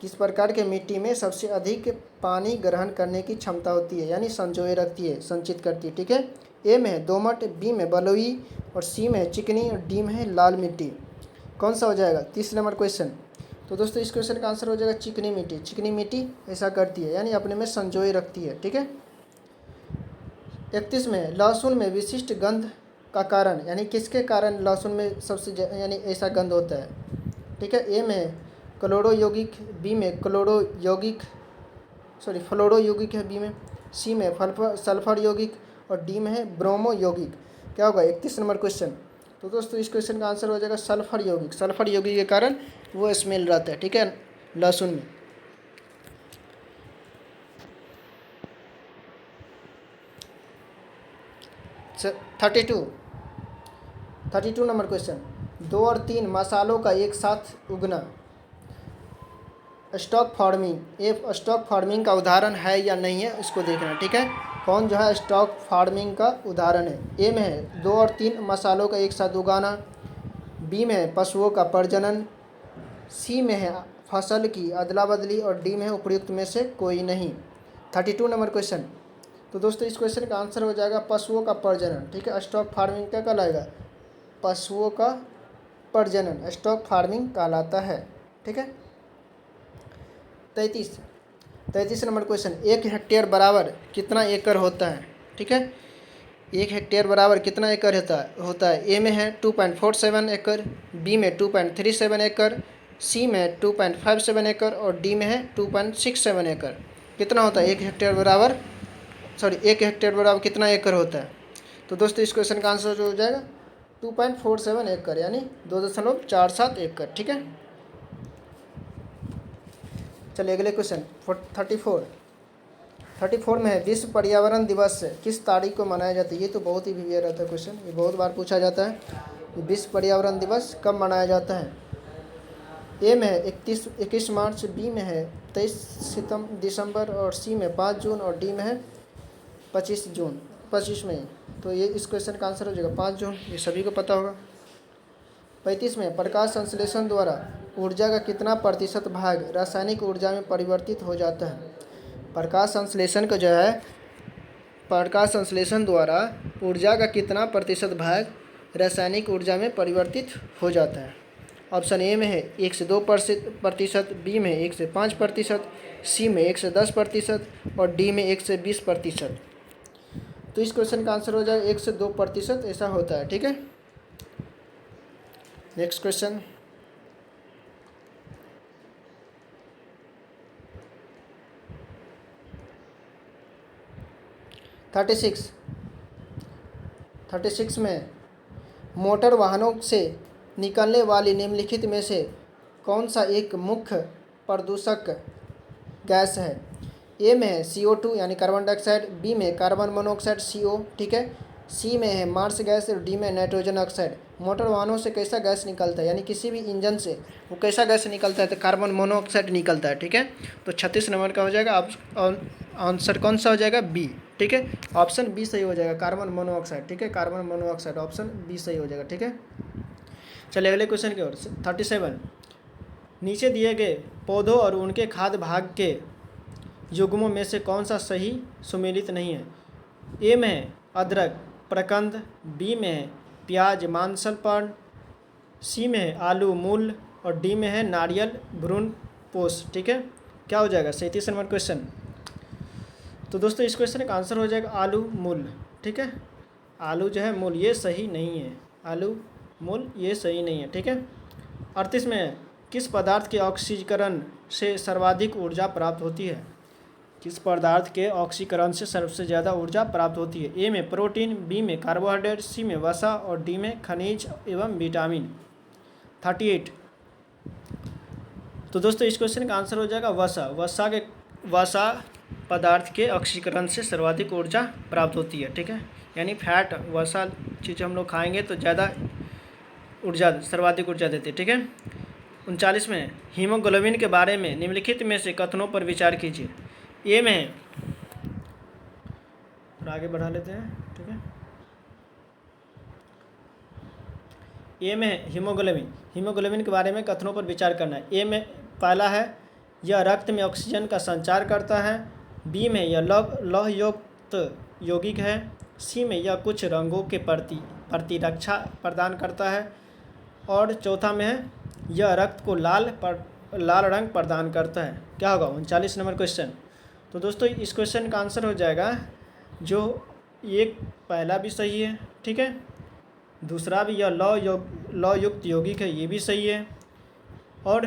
किस प्रकार के मिट्टी में सबसे अधिक पानी ग्रहण करने की क्षमता होती है, यानी संजोए रखती है, संचित करती है, ठीक है। ए में है दोमट, बी में बलुई और सी में है चिकनी और डी में है लाल मिट्टी। कौन सा हो जाएगा? 30 नंबर क्वेश्चन। तो दोस्तों इस क्वेश्चन का आंसर हो जाएगा चिकनी मिट्टी। चिकनी मिट्टी ऐसा करती है, यानी अपने में संजोए रखती है, ठीक है। 31 में लहसुन में विशिष्ट गंध का कारण, यानी किसके कारण लहसुन में सबसे यानी ऐसा गंध होता है, ठीक है। ए में क्लोरो यौगिक, बी में फ्लोरो यौगिक है बी में, सी में सल्फर यौगिक और डी में है ब्रोमो यौगिक। क्या होगा? 31 नंबर क्वेश्चन। तो दोस्तों इस क्वेश्चन का आंसर हो जाएगा सल्फर यौगिक। सल्फर यौगिक के कारण वो स्मेल रहता है, ठीक है, लहसुन में। स 32 नंबर क्वेश्चन, 2 और 3 मसालों का एक साथ उगना स्टॉक फार्मिंग का उदाहरण है या नहीं है, इसको देखना, ठीक है। कौन जो है स्टॉक फार्मिंग का उदाहरण है? ए में है 2 और 3 मसालों का एक साथ उगाना, बी में है पशुओं का प्रजनन, सी में है फसल की अदला बदली और डी में है उपयुक्त में से कोई नहीं। 32 नंबर क्वेश्चन। तो दोस्तों इस क्वेश्चन का आंसर हो जाएगा पशुओं का प्रजनन। ठीक है, स्टॉक फार्मिंग क्या कहलाएगा? पशुओं का प्रजनन स्टॉक फार्मिंग कहलाता है। ठीक है। 33 नंबर क्वेश्चन, 1 हेक्टेयर बराबर कितना एकड़ होता है? ठीक है, 1 हेक्टेयर बराबर कितना एकड़ होता है? ए में है 2.47 एकड़, बी में 2.37 एकड़, सी में 2.57 एकड़ और डी में है 2.67 एकड़। कितना होता है 1 हेक्टेयर बराबर, 1 हेक्टेयर बराबर कितना एकड़ होता है? तो दोस्तों इस क्वेश्चन का आंसर जो हो जाएगा 2.47 एकड़ यानी 2.47 एकड़। ठीक है। चलिए अगले क्वेश्चन 34 में है विश्व पर्यावरण दिवस किस तारीख को मनाया जाता है? ये तो बहुत ही वीवियर रहता है क्वेश्चन, ये बहुत बार पूछा जाता है। विश्व पर्यावरण दिवस कब मनाया जाता है? ए में है 21 मार्च, बी में है 23 दिसंबर और सी में 5 जून और डी में है 25 मई। तो ये इस क्वेश्चन का आंसर हो जाएगा 5 जून, ये सभी को पता होगा। 35 में प्रकाश संश्लेषण द्वारा ऊर्जा का कितना प्रतिशत भाग रासायनिक ऊर्जा में परिवर्तित हो जाता है? प्रकाश संश्लेषण का जो है, प्रकाश संश्लेषण द्वारा ऊर्जा का कितना प्रतिशत भाग रासायनिक ऊर्जा में परिवर्तित हो जाता है? ऑप्शन ए में है 1 से 2%, बी में 1 से 5%, सी में 1 से 10% और डी में 1 से 20%। तो इस क्वेश्चन का आंसर हो जाएगा 1 से 2% ऐसा होता है। ठीक है। नेक्स्ट क्वेश्चन 36 में मोटर वाहनों से निकलने वाली निम्नलिखित में से कौन सा एक मुख्य प्रदूषक गैस है? ए में है CO2 यानी कार्बन डाइऑक्साइड, बी में कार्बन मोनोऑक्साइड CO, ठीक है, सी में है मार्स गैस और डी में नाइट्रोजन ऑक्साइड। मोटर वाहनों से कैसा गैस निकलता है यानी किसी भी इंजन से वो कैसा गैस निकलता है? तो कार्बन मोनोऑक्साइड निकलता है। ठीक है। तो 36 नंबर का हो जाएगा आंसर कौन सा हो जाएगा? बी। ठीक है, ऑप्शन बी सही हो जाएगा, कार्बन मोनोऑक्साइड। ठीक है, कार्बन मोनोऑक्साइड ऑप्शन बी सही हो जाएगा। ठीक है। चलिए अगले क्वेश्चन की ओर 37, नीचे दिए गए पौधों और उनके खाद्य भाग के युग्मों में से कौन सा सही सुमेलित नहीं है? ए में है अदरक प्रकंद, बी में है प्याज मांसल पर्ण, सी में है आलू मूल और डी में है नारियल भ्रूण पोष। ठीक है, क्या हो जाएगा 37 नंबर क्वेश्चन? तो दोस्तों इस क्वेश्चन का आंसर हो जाएगा आलू मूल। ठीक है, आलू जो है मूल ये सही नहीं है, आलू मूल ये सही नहीं है। ठीक है। 38 में है किस पदार्थ के ऑक्सीकरण से सर्वाधिक ऊर्जा प्राप्त होती है? किस पदार्थ के ऑक्सीकरण से सबसे ज़्यादा ऊर्जा प्राप्त होती है? ए में प्रोटीन, बी में कार्बोहाइड्रेट, सी में वसा और डी में खनिज एवं विटामिन। 38, तो दोस्तों इस क्वेश्चन का आंसर हो जाएगा वसा। वसा पदार्थ के ऑक्सीकरण से सर्वाधिक ऊर्जा प्राप्त होती है। ठीक है, यानी फैट वसा चीज़ हम लोग खाएंगे तो ज़्यादा ऊर्जा सर्वाधिक ऊर्जा देती है। ठीक है। 39 में हीमोग्लोबिन के बारे में निम्नलिखित में से कथनों पर विचार कीजिए। ए में है, और आगे बढ़ा लेते हैं। ठीक है, ए में है हीमोग्लोबिन के बारे में कथनों पर विचार करना है। ए में पहला है यह रक्त में ऑक्सीजन का संचार करता है, बी में यह लौहयुक्त यौगिक है, सी में यह कुछ रंगों के प्रतिरक्षा प्रदान करता है और चौथा में है यह रक्त को लाल रंग प्रदान करता है। क्या होगा 39 नंबर क्वेश्चन? तो दोस्तों इस क्वेश्चन का आंसर हो जाएगा जो एक पहला भी सही है। ठीक है, दूसरा भी यह लौहयुक्त यौगिक है ये भी सही है, और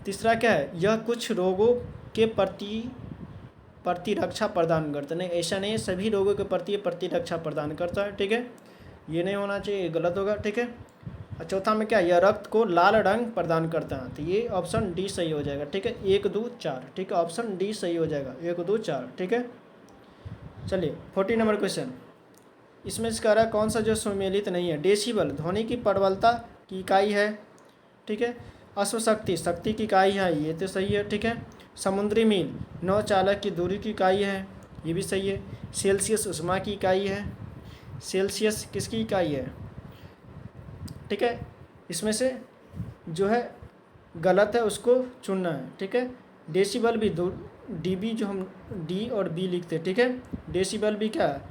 तीसरा क्या है यह कुछ रोगों के प्रतिरक्षा प्रदान करता है। नहीं, ऐसा नहीं है, सभी रोगों के प्रति प्रतिरक्षा प्रदान करता है। ठीक है, ये नहीं होना चाहिए, ये गलत होगा। ठीक है, और चौथा में क्या यह रक्त को लाल रंग प्रदान करता है, तो ये ऑप्शन डी सही हो जाएगा। ठीक है, 1 2 4। ठीक है, ऑप्शन डी सही हो जाएगा, 1 2 4। ठीक है। चलिए 40 नंबर क्वेश्चन, इसमें से कह रहा है कौन सा जो सुमेलित नहीं है? डेसिबल ध्वनि की प्रबलता की इकाई है। ठीक है, अश्वशक्ति शक्ति की इकाई है, ये तो सही है। ठीक है, समुद्री मील नौ चालक की दूरी की इकाई है, ये भी सही है। सेल्सियस उष्मा की इकाई है, सेल्सियस किसकी इकाई है? ठीक है, इसमें से जो है गलत है उसको चुनना है। ठीक है, डेसिबल भी डीबी जो हम डी और बी लिखते हैं, ठीक है। डेसिबल भी क्या है,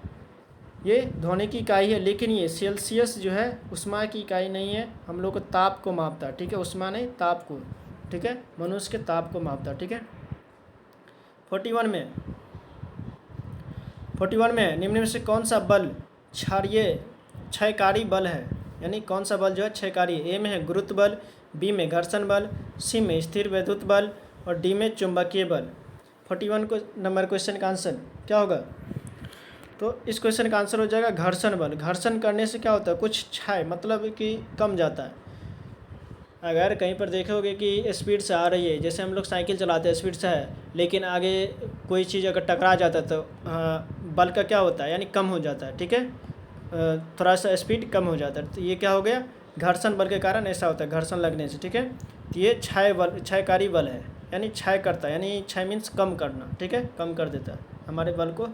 ये ध्वनि की इकाई है, लेकिन ये सेल्सियस जो है उष्मा की इकाई नहीं है, हम लोग को ताप को मापता है, ठीक है। उष्मा नहीं, ताप को, ठीक है, मनुष्य के ताप को मापता है, ठीक है। 41 में निम्न में से कौन सा बल क्षयकारी बल है, यानी कौन सा बल जो है क्षयकारी है। ए में है गुरुत्व बल, बी में घर्षण बल, सी में स्थिर वैद्युत बल और डी में चुंबकीय बल। 41 को नंबर क्वेश्चन का आंसर क्या होगा, तो इस क्वेश्चन का आंसर हो जाएगा घर्षण बल। घर्षण करने से क्या होता है, कुछ क्षय मतलब कि कम जाता है। अगर कहीं पर देखोगे कि स्पीड से आ रही है, जैसे हम लोग साइकिल चलाते हैं स्पीड से है, लेकिन आगे कोई चीज़ अगर टकरा जाता है तो बल का क्या होता है, यानी कम हो जाता है, ठीक है। थोड़ा सा स्पीड कम हो जाता है, तो ये क्या हो गया, घर्षण बल के कारण ऐसा होता है, घर्षण लगने से, ठीक है। तो ये क्षयकारी बल है, यानी क्षय करता है, यानी क्षय मीन्स कम करना, ठीक है, कम कर देता है, हमारे बल को,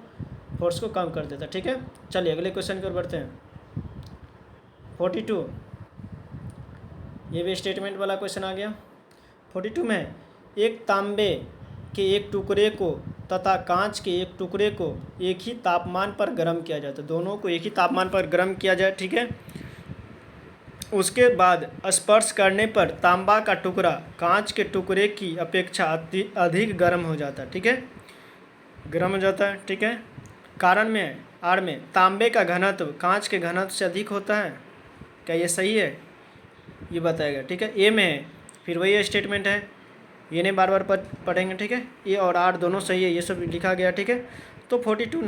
फोर्स को कम कर देता है, ठीक है। चलिए अगले क्वेश्चन की ओर बढ़ते हैं। 42, ये भी स्टेटमेंट वाला क्वेश्चन आ गया। 42 में एक तांबे के एक टुकड़े को तथा कांच के एक टुकड़े को एक ही तापमान पर गर्म किया जाता है, दोनों को एक ही तापमान पर गर्म किया जाए, ठीक है। उसके बाद स्पर्श करने पर तांबा का टुकड़ा कांच के टुकड़े की अपेक्षा अधिक गर्म हो जाता है, ठीक है, गर्म हो जाता है, ठीक है। कारण में आर में तांबे का घनत्व कांच के घनत्व से अधिक होता है, क्या ये सही है, ये बताएगा, ठीक है। ए में फिर वही स्टेटमेंट है, ये नहीं बार बार पढ़ेंगे, ठीक है। ए और आर दोनों सही है, ये सब लिखा गया, ठीक है। तो 42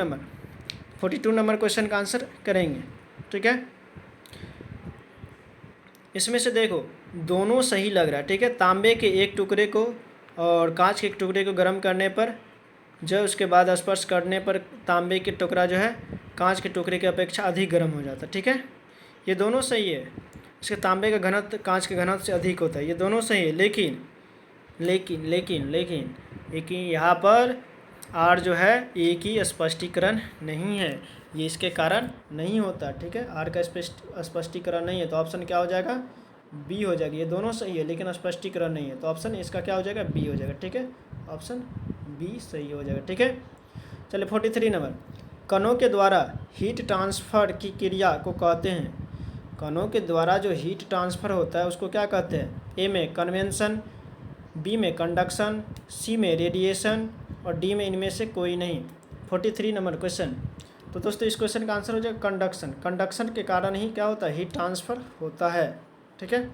नंबर क्वेश्चन का आंसर करेंगे, ठीक है। इसमें से देखो दोनों सही लग रहा है, ठीक है। तांबे के एक टुकड़े को और कांच के एक टुकड़े को गर्म करने पर जो उसके बाद स्पर्श करने पर तांबे के टुकड़ा जो है कांच के टुकड़े की अपेक्षा अधिक गर्म हो जाता है, ठीक है। ये दोनों सही है, इसके तांबे का घनत्व कांच के घनत्व से अधिक होता है, ये दोनों सही है। लेकिन यहाँ पर आर जो है एक ही स्पष्टीकरण नहीं है, ये इसके कारण नहीं होता, ठीक है। आर का स्पष्टीकरण नहीं है, तो ऑप्शन क्या हो जाएगा, बी हो जाएगा। ये दोनों सही है लेकिन स्पष्टीकरण नहीं है, तो ऑप्शन इसका क्या हो जाएगा, बी हो जाएगा, ठीक है। ऑप्शन बी सही हो जाएगा, ठीक है। चलिए 43 नंबर, कणों के द्वारा हीट ट्रांसफ़र की क्रिया को कहते हैं, कणों के द्वारा जो हीट ट्रांसफ़र होता है उसको क्या कहते हैं। ए में कन्वेंशन, बी में कंडक्शन, सी में रेडिएशन और डी में इनमें से कोई नहीं। 43 नंबर क्वेश्चन, तो दोस्तों इस क्वेश्चन का आंसर हो जाएगा कंडक्शन। कंडक्शन के कारण ही क्या होता है, हीट ट्रांसफ़र होता है, ठीक है।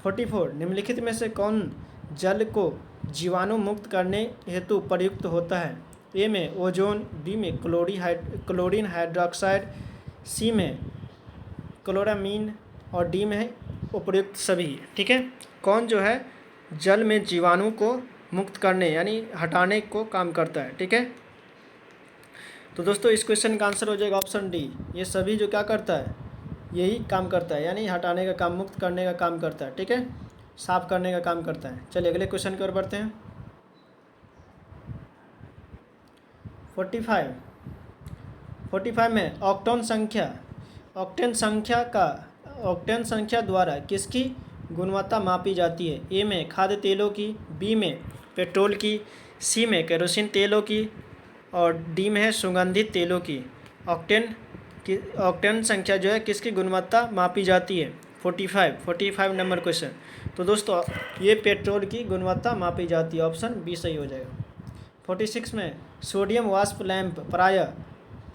44, निम्नलिखित में से कौन जल को जीवाणु मुक्त करने हेतु प्रयुक्त होता है। ए में ओजोन, बी में क्लोरीन हाइड्रोक्साइड, सी में क्लोरामीन और डी में है उपयुक्त सभी, ठीक है। कौन जो है जल में जीवाणु को मुक्त करने यानी हटाने को काम करता है, ठीक है। तो दोस्तों इस क्वेश्चन का आंसर हो जाएगा ऑप्शन डी, ये सभी जो क्या करता है, यही काम करता है, यानी हटाने का काम, मुक्त करने का काम करता है, ठीक है, साफ करने का काम करता है। चलिए अगले क्वेश्चन की ओर बढ़ते हैं। 45 में ऑक्टेन संख्या द्वारा किसकी गुणवत्ता मापी जाती है। ए में खाद्य तेलों की, बी में पेट्रोल की, सी में केरोसिन तेलों की और डी में है सुगंधित तेलों की। ऑक्टेन संख्या जो है किसकी गुणवत्ता मापी जाती है। 45 नंबर क्वेश्चन, तो दोस्तों ये पेट्रोल की गुणवत्ता मापी जाती है, ऑप्शन बी सही हो जाएगा। 46 में सोडियम वाष्प लैंप प्रायः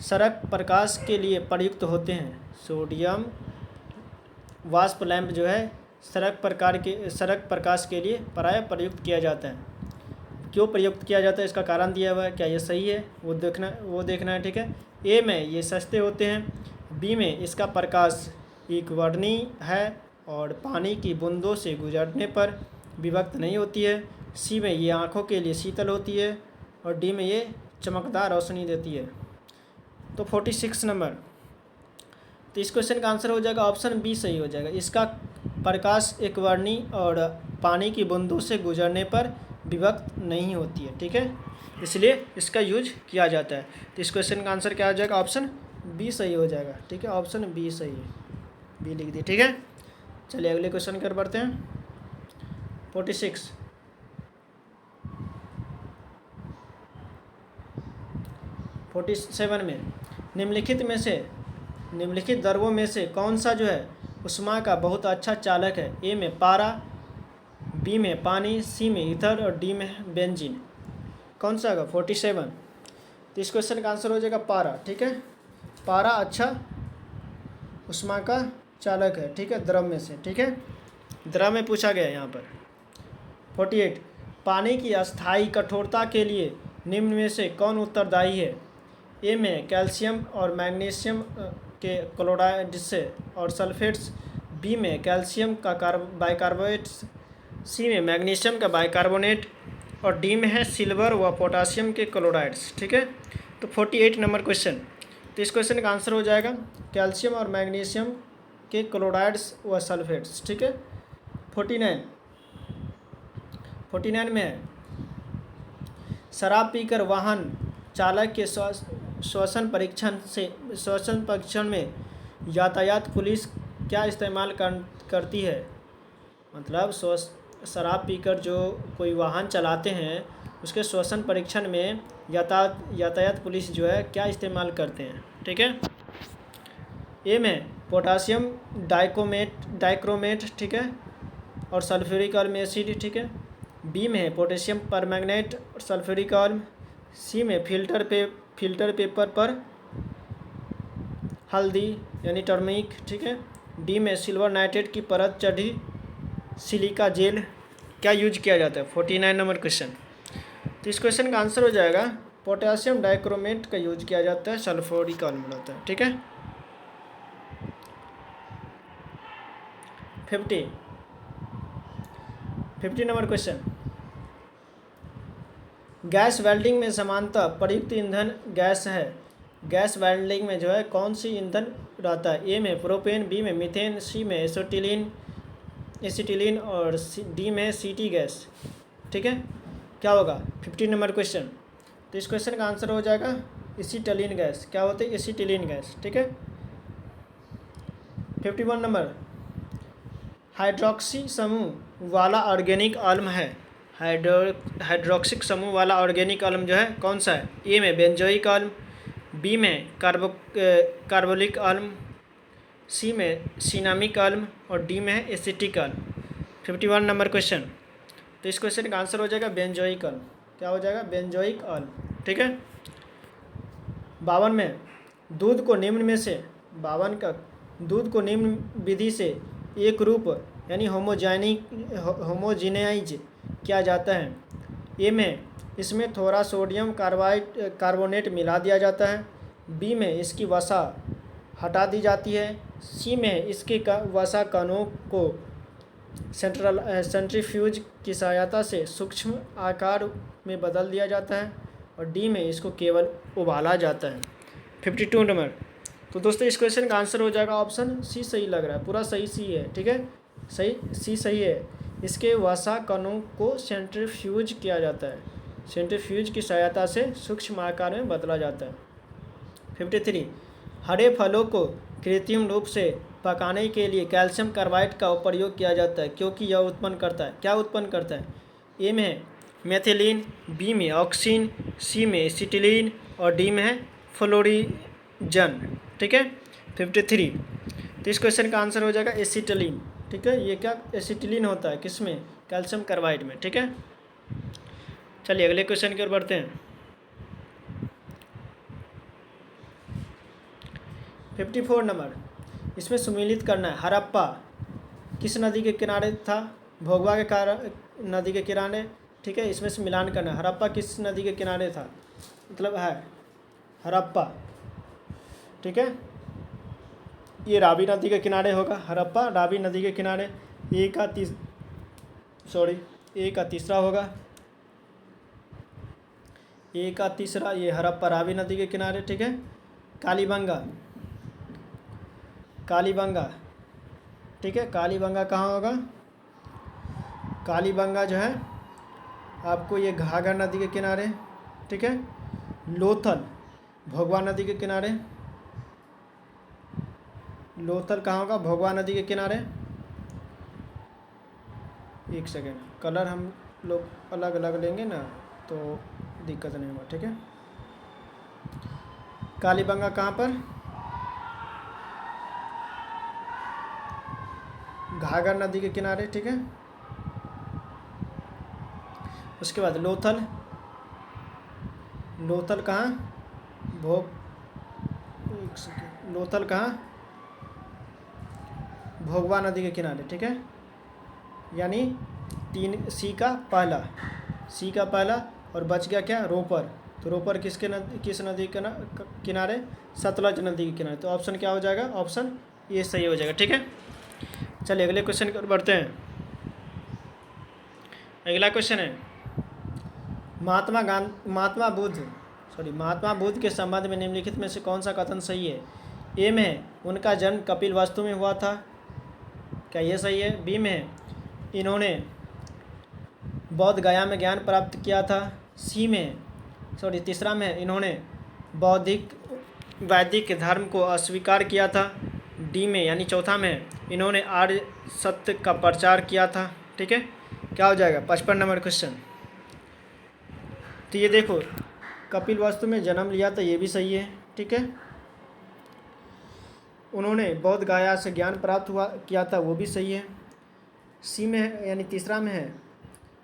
सड़क प्रकाश के लिए प्रयुक्त होते हैं। सोडियम वाष्प लैंप जो है सड़क प्रकाश के लिए प्रायः प्रयुक्त किया जाता है। क्यों प्रयुक्त किया जाता है, इसका कारण दिया हुआ है, क्या ये सही है, वो देखना है, ठीक है। ए में ये सस्ते होते हैं, बी में इसका प्रकाश एकवर्णीय है और पानी की बूंदों से गुजरने पर विभक्त नहीं होती है, सी में ये आँखों के लिए शीतल होती है और डी में ये चमकदार रोशनी देती है। तो 46 नंबर, तो इस क्वेश्चन का आंसर हो जाएगा ऑप्शन बी सही हो जाएगा। इसका प्रकाश एकवर्णीय और पानी की बूंदों से गुजरने पर विभक्त नहीं होती है, ठीक है, इसलिए इसका यूज किया जाता है। तो इस क्वेश्चन का आंसर क्या हो जाएगा, ऑप्शन बी सही हो जाएगा, ठीक है, ऑप्शन बी सही है, बी लिख दी, ठीक है। चलिए अगले क्वेश्चन कर बढ़ते हैं। 46 47 में निम्नलिखित द्रवों में से कौन सा जो है ऊष्मा का बहुत अच्छा चालक है? ए में पारा, बी में पानी, सी में ईथर और डी में बेंजीन। कौन सा होगा 47? तो इस क्वेश्चन का आंसर हो जाएगा पारा। ठीक है, पारा अच्छा ऊष्मा का चालक है। ठीक है, द्रव में से। ठीक है, द्रव में पूछा गया है यहाँ पर। 48 पानी की अस्थायी कठोरता के लिए निम्न में से कौन उत्तरदायी है? ए में कैल्शियम और मैग्नीशियम के क्लोराइड से और सल्फेट्स, बी में कैल्शियम का बाइकार्बोनेट, सी में मैग्नीशियम का बाइकार्बोनेट और डी में है सिल्वर व पोटासियम के क्लोराइड्स। ठीक है, तो 48 नंबर क्वेश्चन। तो इस क्वेश्चन का आंसर हो जाएगा कैल्शियम और मैग्नीशियम के क्लोराइड्स व सल्फेट्स। ठीक है, 49 में है शराब पीकर वाहन चालक के श्वसन परीक्षण में यातायात पुलिस क्या इस्तेमाल करती है? मतलब शराब पीकर जो कोई वाहन चलाते हैं उसके श्वसन परीक्षण में यातायात पुलिस जो है क्या इस्तेमाल करते हैं? ठीक है, ए में पोटासियम डाइक्रोमेट, ठीक है, और सल्फ्यूरिक एसिड। ठीक है, बी में है पोटेशियम परमैंगनेट और सल्फ्यूरिक एसिड, सी में फिल्टर पेपर पर हल्दी यानी टर्मरिक। ठीक है, डी में सिल्वर नाइट्रेट की परत चढ़ी सिलिका जेल क्या यूज किया जाता है? 49 नंबर क्वेश्चन। तो इस क्वेश्चन का आंसर हो जाएगा पोटेशियम डाइक्रोमेट का यूज किया जाता है, सल्फ्यूरिक एसिड मिलाता है। ठीक है, 50 नंबर क्वेश्चन। गैस वेल्डिंग में समानतः प्रयुक्त ईंधन गैस है। गैस वेल्डिंग में जो है कौन सी ईंधन रहता है? ए में प्रोपेन, बी में मीथेन, सी में एसिटिलीन और डी में सीटी गैस। ठीक है, क्या होगा 50 नंबर क्वेश्चन। तो इस क्वेश्चन का आंसर हो जाएगा एसिटिलीन गैस। क्या होता है? Acetylene gas. ठीक है, 51 नंबर हाइड्रोक्सी समूह वाला ऑर्गेनिक अम्ल है। हाइड्रोक्सिक समूह वाला ऑर्गेनिक अम्ल जो है कौन सा है? ए में बेंजोइक अम्ल, बी में कार्बोलिक अम्ल, सी में सिनामिक अम्ल और डी में है एसिटिक अम्ल। 51 नंबर क्वेश्चन। तो इस क्वेश्चन का आंसर हो जाएगा बेंजोइक अम्ल। क्या हो जाएगा? बेंजोइक अम्ल। ठीक है, 52 में दूध को निम्न विधि से एक रूप यानी होमोजेनाइज किया जाता है। ए में इसमें थोड़ा सोडियम कार्बोनेट मिला दिया जाता है, बी में इसकी वसा हटा दी जाती है, सी में इसके वसा कणों को सेंट्रीफ्यूज की सहायता से सूक्ष्म आकार में बदल दिया जाता है और डी में इसको केवल उबाला जाता है। 52 नंबर। तो दोस्तों इस क्वेश्चन का आंसर हो जाएगा ऑप्शन सी सही लग रहा है, पूरा सही सी है। ठीक है, सही सी सही है। इसके वसा कणों को सेंट्रीफ्यूज किया जाता है, सेंट्रीफ्यूज की सहायता से सूक्ष्म आकार में बदला जाता है। 53 हरे फलों को कृत्रिम रूप से पकाने के लिए कैल्शियम कार्बाइड का प्रयोग किया जाता है क्योंकि यह उत्पन्न करता है। क्या उत्पन्न करता है? ए में है मेथिलीन, बी में ऑक्सीन, सी में एसिटिलीन और डी में है फ्लोरिजन। ठीक है, 53। तो इस क्वेश्चन का आंसर हो जाएगा एसिटिलीन। ठीक है, ये क्या एसिटिलीन होता है? किस में? कैल्शियम कार्बाइड में। ठीक है, चलिए अगले क्वेश्चन की ओर बढ़ते हैं। 54 नंबर। इसमें सुमेलित करना है। हड़प्पा किस नदी के किनारे था? भोगवा के नदी के किनारे। ठीक है, इसमें से मिलान करना है। हड़प्पा किस नदी के किनारे था? मतलब है हड़प्पा। ठीक है, ये रावी नदी के किनारे होगा। हड़प्पा रावी नदी के किनारे। ए का तीसरा होगा। ए का तीसरा ये हड़प्पा रावी नदी के किनारे। ठीक है, कालीबंगा। ठीक है, कालीबंगा कहाँ होगा? कालीबंगा जो है आपको ये घाघर नदी के किनारे। ठीक है, लोथल भोगवा नदी के किनारे। लोथल कहाँ होगा? भोगवा नदी के किनारे। एक सेकेंड, कलर हम लोग अलग अलग लेंगे ना तो दिक्कत नहीं होगा। ठीक है, कालीबंगा कहाँ पर? घाघर नदी के किनारे, ठीक है। उसके बाद लोथल, लोथल कहाँ? एक सेकेंड, लोथल कहाँ? भोगवा नदी के किनारे, ठीक है। यानी 3 सी का पहला और बच गया क्या? रोपर। तो रोपर किस नदी के किनारे? सतलज नदी के किनारे। तो ऑप्शन क्या हो जाएगा? ऑप्शन ये सही हो जाएगा, ठीक है। चलिए अगले क्वेश्चन की ओर बढ़ते हैं। अगला क्वेश्चन है महात्मा बुद्ध के संबंध में निम्नलिखित में से कौन सा कथन सही है? ए में उनका जन्म कपिलवस्तु में हुआ था, क्या ये सही है? बी में इन्होंने बौद्ध गया में ज्ञान प्राप्त किया था। तीसरा में इन्होंने वैदिक धर्म को अस्वीकार किया था। डी में यानी चौथा में इन्होंने आर्य सत्य का प्रचार किया था, ठीक है। क्या हो जाएगा? 55 नंबर क्वेश्चन। तो ये देखो कपिलवस्तु में जन्म लिया था, ये भी सही है, ठीक है। उन्होंने बौद्ध गया से ज्ञान प्राप्त किया था, वो भी सही है। सी में यानी तीसरा में है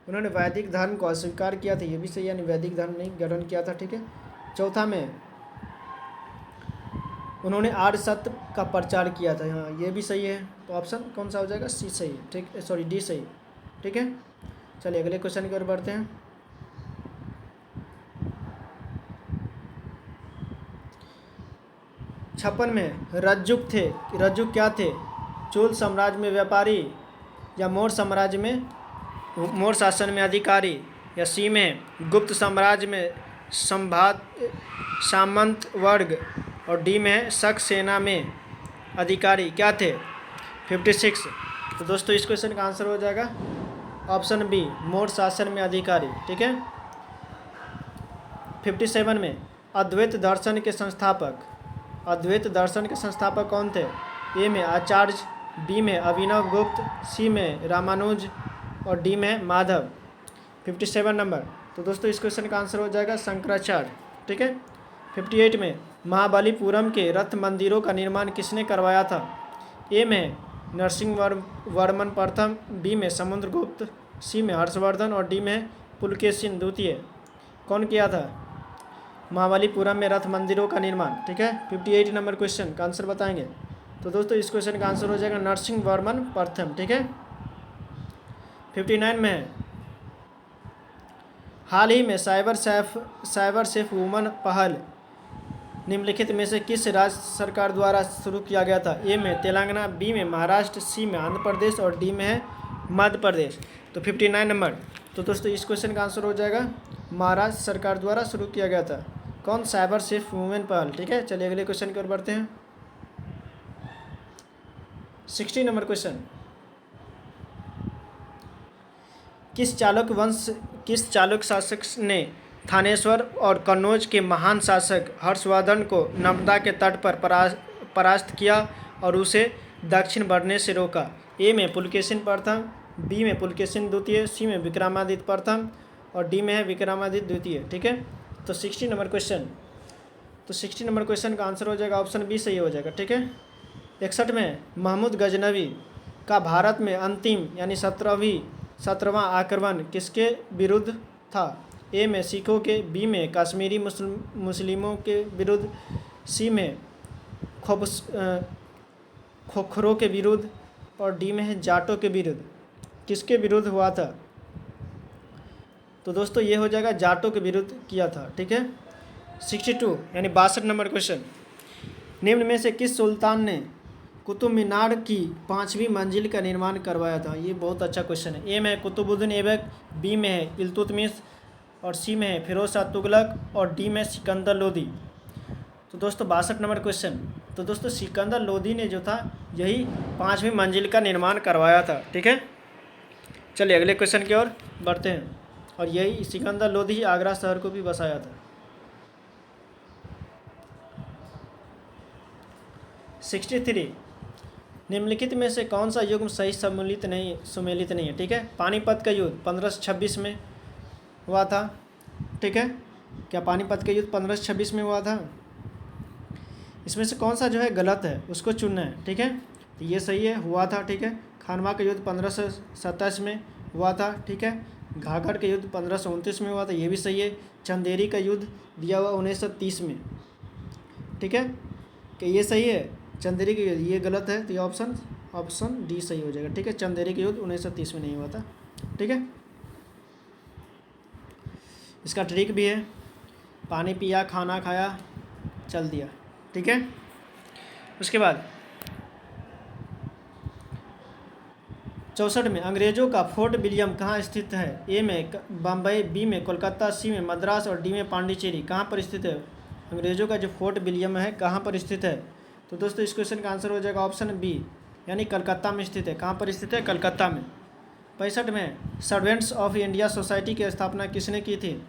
उन्होंने वैदिक धर्म को अस्वीकार किया था, ये भी सही, यानी वैदिक धर्म नहीं ग्रहण किया था, ठीक है। चौथा में उन्होंने आर्य सत्य का प्रचार किया था, हाँ ये भी सही है। तो ऑप्शन कौन सा हो जाएगा? सी सही, ठीक, डी सही, ठीक है। चलिए अगले क्वेश्चन की ओर बढ़ते हैं। छप्पन में रज्जुक क्या थे? चोल साम्राज्य में व्यापारी, या मोर शासन में अधिकारी, या सी में गुप्त साम्राज्य में सामंत वर्ग, और डी में शक सेना में अधिकारी क्या थे? 56। तो दोस्तों इस क्वेश्चन का आंसर हो जाएगा ऑप्शन बी, मोर शासन में अधिकारी, ठीक है। 57 में अद्वैत दर्शन के संस्थापक कौन थे? ए में आचार्य, बी में अभिनव गुप्त, सी में रामानुज, और डी में माधव। 57 नंबर। तो दोस्तों इस क्वेश्चन का आंसर हो जाएगा शंकराचार्य, ठीक है। 58 में महाबलीपुरम के रथ मंदिरों का निर्माण किसने करवाया था? ए में नरसिंह वर्मन प्रथम, बी में समुद्रगुप्त, सी में हर्षवर्धन, और डी में पुलकेशिन द्वितीय। कौन किया था महाबलीपुरम में रथ मंदिरों का निर्माण, ठीक है। 58 नंबर क्वेश्चन का आंसर बताएंगे। तो दोस्तों इस क्वेश्चन का आंसर हो जाएगा नरसिंह वर्मन प्रथम, ठीक है। 59 में है हाल ही में साइबर सेफ वुमन पहल निम्नलिखित में से किस राज्य सरकार द्वारा शुरू किया गया था? ए में तेलंगाना, बी में महाराष्ट्र, सी में आंध्र प्रदेश, और डी में है मध्य प्रदेश। तो 59 नंबर। तो दोस्तों इस क्वेश्चन का आंसर हो जाएगा महाराष्ट्र सरकार द्वारा शुरू किया गया था। कौन? साइबर सेफ वुमेन पहल, ठीक है। चलिए अगले क्वेश्चन की ओर बढ़ते हैं। 60 नंबर क्वेश्चन, किस चालुक्य शासक ने थानेश्वर और कन्नौज के महान शासक हर्षवर्धन को नर्मदा के तट पर परास्त किया और उसे दक्षिण बढ़ने से रोका? ए में पुलकेशिन प्रथम, बी में पुलकेशिन द्वितीय, सी में विक्रमादित्य प्रथम, और डी में है विक्रमादित्य द्वितीय, ठीक है। तो 60 नंबर क्वेश्चन, तो 60 नंबर क्वेश्चन का आंसर हो जाएगा ऑप्शन बी सही हो जाएगा, ठीक है। 61 में महमूद गजनवी का भारत में अंतिम यानी 17वां आक्रमण किसके विरुद्ध था? ए में सिखों के, बी में कश्मीरी मुस्लिमों के विरुद्ध, सी में खोखरों के विरुद्ध, और डी में है जाटों के विरुद्ध। किसके विरुद्ध हुआ था? तो दोस्तों ये हो जाएगा जाटों के विरुद्ध किया था, ठीक है। 62 यानी 62 नंबर क्वेश्चन, निम्न में से किस सुल्तान ने कुतुब मीनार की 5वीं मंजिल का निर्माण करवाया था? ये बहुत अच्छा क्वेश्चन है। ए में कुतुबुद्दीन ऐबक, बी में है इल्तुतमिश, और सी में है फिरोज शाह तुगलक, और डी में सिकंदर लोदी। तो दोस्तों 62 नंबर क्वेश्चन, तो दोस्तों सिकंदर लोदी ने जो था यही 5वीं मंजिल का निर्माण करवाया था, ठीक है। चलिए अगले क्वेश्चन की ओर बढ़ते हैं। और यही सिकंदर लोदी ही आगरा शहर को भी बसाया था। 63 निम्नलिखित में से कौन सा युग्म सही सुमेलित नहीं है, ठीक है। पानीपत का युद्ध 1526 में हुआ था, ठीक है। क्या पानीपत का युद्ध 1526 में हुआ था? इसमें से कौन सा जो है गलत है उसको चुनना है, ठीक है। तो ये सही है, हुआ था, ठीक है। खानवा का युद्ध 1527 में हुआ था, ठीक है। घाघर का युद्ध 1529 में हुआ था, ये भी सही है। चंदेरी का युद्ध दिया हुआ 1930 में, ठीक है, कि ये सही है। चंदेरी का युद्ध ये गलत है, तो ये ऑप्शन डी सही हो जाएगा, ठीक है। चंदेरी का युद्ध 1930 में नहीं हुआ था, ठीक है। इसका ट्रिक भी है, पानी पिया, खाना खाया, चल दिया, ठीक है। उसके बाद 64 में अंग्रेजों का फोर्ट विलियम कहाँ स्थित है? ए में बम्बई, बी में कोलकाता, सी में मद्रास और डी में पांडिचेरी। कहाँ पर स्थित है अंग्रेजों का जो फोर्ट विलियम है, कहाँ पर स्थित है? तो दोस्तों इस क्वेश्चन का आंसर हो जाएगा ऑप्शन बी, यानी कलकत्ता में स्थित है। कहाँ पर स्थित है? कलकत्ता में। 65 में सर्वेंट्स ऑफ इंडिया सोसाइटी की स्थापना किसने की थी?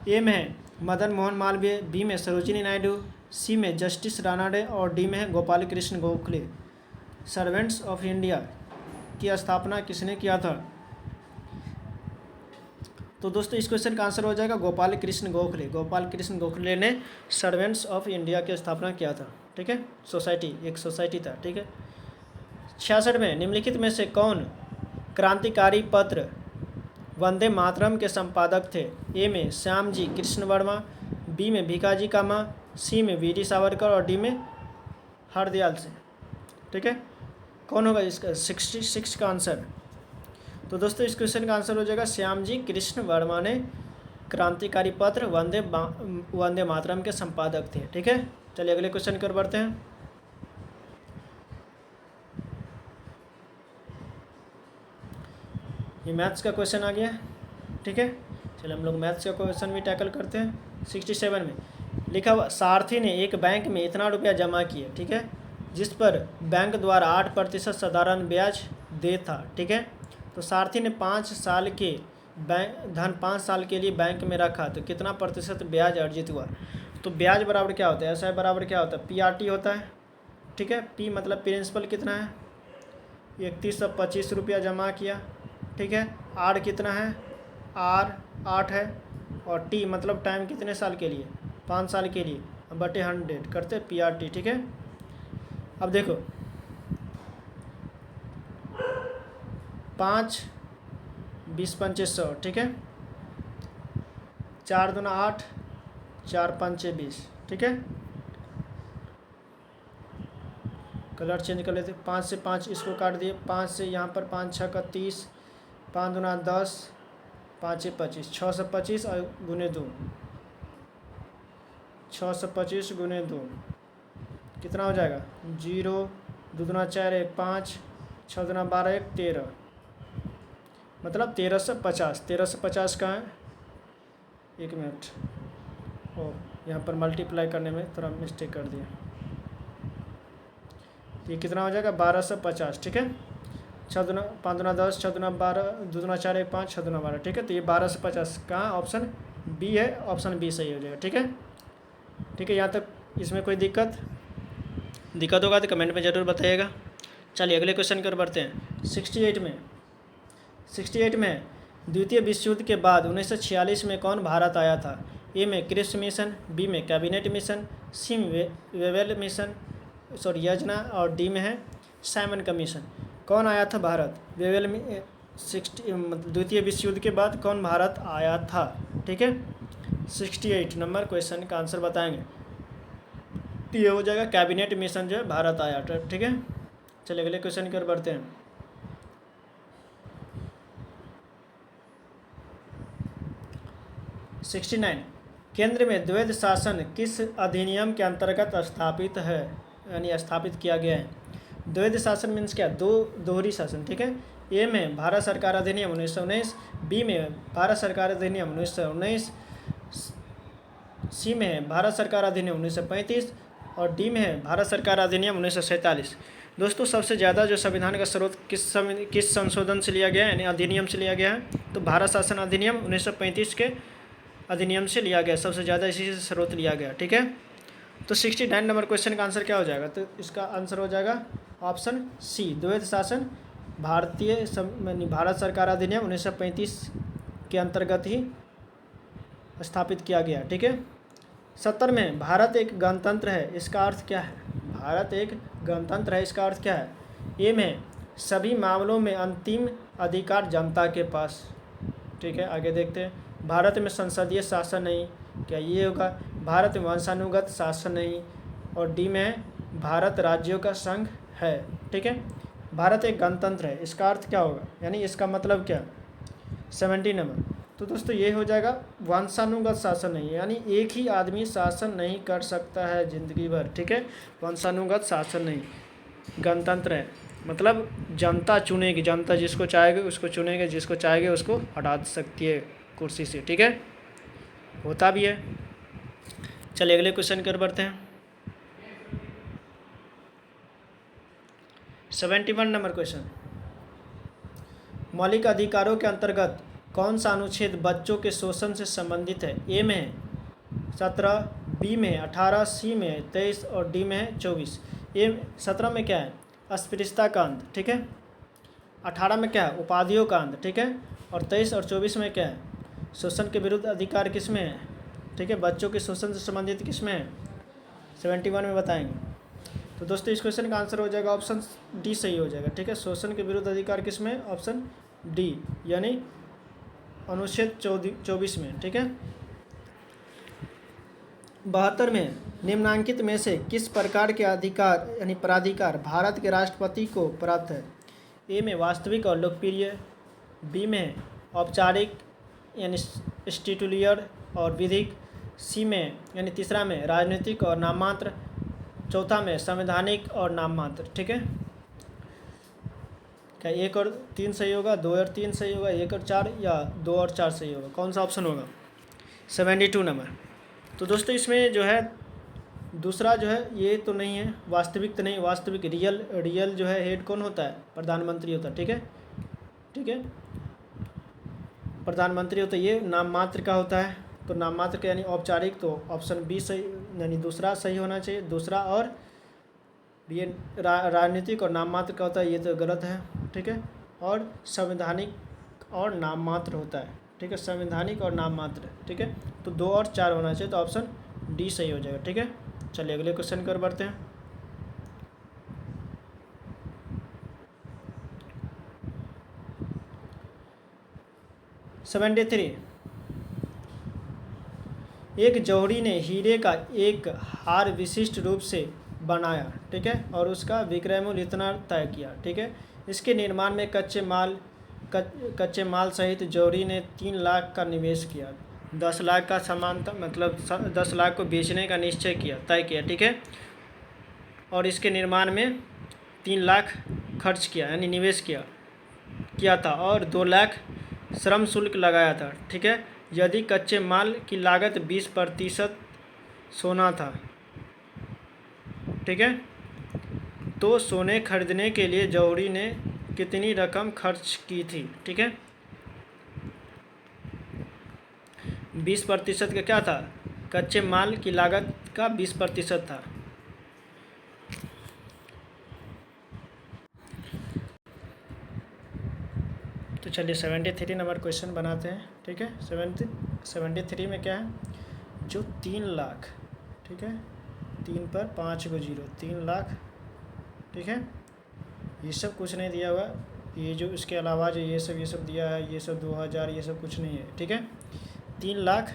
ए में मदन मोहन मालवीय, बी में सरोजिनी नायडू, सी में जस्टिस रानाडे और डी में है Gopal Krishna Gokhale. Servants of India की स्थापना किसने किया था? तो दोस्तों इस क्वेश्चन का आंसर हो जाएगा गोपाल कृष्ण गोखले। गोपाल कृष्ण गोखले ने सर्वेंट्स ऑफ इंडिया की स्थापना किया था, ठीक है। सोसाइटी, एक सोसाइटी था, ठीक है। 66 में निम्नलिखित में से कौन क्रांतिकारी पत्र वंदे मातरम के संपादक थे? ए में श्याम जी कृष्ण वर्मा, बी में भीखाजी कामा, सी में वीडी सावरकर और डी में हरदयाल सिंह, ठीक है। कौन होगा इसका 66 का आंसर? तो दोस्तों इस क्वेश्चन का आंसर हो जाएगा श्याम जी कृष्ण वर्मा ने क्रांतिकारी पत्र वंदे मातरम के संपादक थे, ठीक है। चलिए अगले क्वेश्चन की ओर बढ़ते हैं। ये मैथ्स का क्वेश्चन आ गया, ठीक है। चलिए हम लोग मैथ्स का क्वेश्चन भी टैकल करते हैं। 67 में लिखा हुआ सारथी ने एक बैंक में इतना रुपया जमा किया, ठीक है, जिस पर बैंक द्वारा 8% साधारण ब्याज दे था, ठीक है। तो सारथी ने 5 साल के धन 5 साल के लिए बैंक में रखा, तो कितना प्रतिशत ब्याज अर्जित हुआ? तो ब्याज बराबर क्या होता है? ऐसा है बराबर क्या होता है? PRT होता है, ठीक है। P मतलब प्रिंसिपल कितना है? 3125 रुपया जमा किया, ठीक है। R कितना है? R 8 है। और T मतलब टाइम कितने साल के लिए? 5 साल के लिए, बटे 100 करते PRT, ठीक है। अब देखो 5 20 पंचे 100, ठीक है। 4 दूना 8, 4 पंचे 20, ठीक है। कलर चेंज कर लेते। 5 से 5 इसको काट दिए, 5 से यहाँ पर 5 6 का 30, 5 दूना 10, 5 25, 6 से 25 और गुने 2, 6 से 25 गुने 2 कितना हो जाएगा? 0, 2 दूना 4 1 5, 6 दूना 12 1 13, मतलब 13 से 50। 13 से 50 का है, 1 मिनट, ओ यहाँ पर मल्टीप्लाई करने में थोड़ा मिस्टेक कर दिया। ये कितना हो जाएगा? 12 से 50, ठीक है। 6 दूना 5 दूना 10, 6 दूना 12, 2 दूना 4 1 5, 6 दूना 12, ठीक है। तो ये 12 से 50 कहाँ? ऑप्शन बी है, ऑप्शन बी सही हो जाएगा, ठीक है। ठीक है, यहाँ तक इसमें कोई दिक्कत होगा तो कमेंट में ज़रूर बताइएगा। चलिए अगले क्वेश्चन की ओर बढ़ते हैं। 68 में द्वितीय विश्व युद्ध के बाद 1946 में कौन भारत आया था? ए में क्रिप्स मिशन, बी में कैबिनेट मिशन, सी में वेवेल मिशन योजना और डी में है साइमन कमीशन। कौन आया था भारत? वेवेल में 60 द्वितीय विश्व युद्ध के बाद कौन भारत आया था, ठीक है। 68 नंबर क्वेश्चन का आंसर बताएंगे, तो ये हो जाएगा कैबिनेट मिशन जो है भारत आया था, ठीक है। चलिए अगले क्वेश्चन की ओर बढ़ते हैं। केंद्र में द्वैध शासन किस अधिनियम के अंतर्गत स्थापित है, यानी स्थापित किया गया है? द्वैध शासन मीन्स क्या? दोहरी शासन, ठीक है। ए में भारत सरकार अधिनियम 1919, बी में भारत सरकार अधिनियम 1919, सी में है भारत सरकार अधिनियम 1935 और डी में है भारत सरकार अधिनियम 1947। दोस्तों सबसे ज़्यादा जो संविधान का स्रोत किस संशोधन से लिया गया है, यानी अधिनियम से लिया गया है? तो भारत शासन अधिनियम 1935 के अधिनियम से लिया गया, सबसे ज़्यादा इसी से स्रोत लिया गया, ठीक है। तो 69 नंबर क्वेश्चन का आंसर क्या हो जाएगा? तो इसका आंसर हो जाएगा ऑप्शन सी, द्वैध शासन भारत सरकार अधिनियम 1935 के अंतर्गत ही स्थापित किया गया, ठीक है। 70 में भारत एक गणतंत्र है, इसका अर्थ क्या है? भारत एक गणतंत्र है, इसका अर्थ क्या है? ए में सभी मामलों में अंतिम अधिकार जनता के पास। ठीक है, आगे देखते हैं। भारत में संसदीय शासन नहीं, क्या ये होगा? भारत में वंशानुगत शासन नहीं। और डी में है भारत राज्यों का संघ है। ठीक है, भारत एक गणतंत्र है, इसका अर्थ क्या होगा, यानी इसका मतलब क्या? 70 नंबर। तो दोस्तों ये हो जाएगा वंशानुगत शासन नहीं है, यानी एक ही आदमी शासन नहीं कर सकता है ज़िंदगी भर। ठीक है, वंशानुगत शासन नहीं, गणतंत्र है मतलब जनता चुनेगी, जनता जिसको चाहेगी उसको चुनेगी, जिसको चाहेगी उसको हटा सकती है कुर्सी से। ठीक है, होता भी है। चलिए अगले क्वेश्चन कर बढ़ते हैं। 71 नंबर क्वेश्चन, मौलिक अधिकारों के अंतर्गत कौन सा अनुच्छेद बच्चों के शोषण से संबंधित है? ए में 17, बी में 18, सी में 23 और डी में 24। ए 17 में क्या है? अस्पृश्यता का अंत। ठीक है, 18 में क्या है? उपाधियों का अंत। ठीक है, और 23 और 24 में क्या है? शोषण के विरुद्ध अधिकार किस में है? ठीक है, बच्चों के शोषण से संबंधित किस में है? 71 में बताएंगे। तो दोस्तों इस क्वेश्चन का आंसर हो जाएगा ऑप्शन डी सही हो जाएगा। ठीक है, शोषण के विरुद्ध अधिकार किस में? ऑप्शन डी, यानी अनुच्छेद 24 में। ठीक है, 72 में निम्नांकित में से किस प्रकार के अधिकार यानी प्राधिकार भारत के राष्ट्रपति को प्राप्त है? ए में वास्तविक और लोकप्रिय, बी में औपचारिक यानी स्टैट्यूटरी और विधिक, सी में यानी तीसरा में राजनीतिक और नाममात्र, चौथा में संवैधानिक और नाममात्र। ठीक है, क्या 1 और 3 सही होगा, 2 और 3 सही होगा, 1 और 4 या 2 और 4 सही होगा? कौन सा ऑप्शन होगा? 72 नंबर। तो दोस्तों इसमें जो है दूसरा जो है ये तो नहीं है, वास्तविक तो नहीं, वास्तविक रियल जो है हेड कौन होता है? प्रधानमंत्री होता है। ठीक है, ठीक है, प्रधानमंत्री होता है। ये नाम मात्र का होता है, तो नाम मात्र का यानी औपचारिक, तो ऑप्शन बी सही यानी दूसरा सही होना चाहिए, दूसरा। और ये राजनीतिक और नाम मात्र का होता है, ये तो गलत है। ठीक है, और संवैधानिक और नाम मात्र होता है। ठीक है, संवैधानिक और नाम मात्र। ठीक है, तो 2 और 4 होना चाहिए, तो ऑप्शन डी सही हो जाएगा। ठीक है, चलिए अगले क्वेश्चन कर बढ़ते हैं। सेवेंटी थ्री, एक जौहरी ने हीरे का एक हार विशिष्ट रूप से बनाया। ठीक है, और उसका विक्रय मूल्य इतना तय किया। ठीक है, इसके निर्माण में कच्चे माल सहित जौहरी ने 3 लाख का निवेश किया। 10 लाख का सामान था, मतलब 10 लाख को बेचने का निश्चय किया, तय किया। ठीक है, और इसके निर्माण में 3 लाख खर्च किया यानी निवेश किया था, और 2 लाख श्रम शुल्क लगाया था। ठीक है, यदि कच्चे माल की लागत 20% सोना था, ठीक है, तो सोने खरीदने के लिए जौहरी ने कितनी रकम खर्च की थी? ठीक है, 20% का क्या था? कच्चे माल की लागत का 20% था। तो चलिए 73 नंबर क्वेश्चन बनाते हैं। ठीक है, 73 में क्या है? जो 3 लाख, ठीक है, 3 पर 5 को 0, 3 लाख। ठीक है, ये सब कुछ नहीं दिया हुआ, ये जो इसके अलावा जो ये सब दिया है, ये सब 2000, ये सब कुछ नहीं है। ठीक है, 3 लाख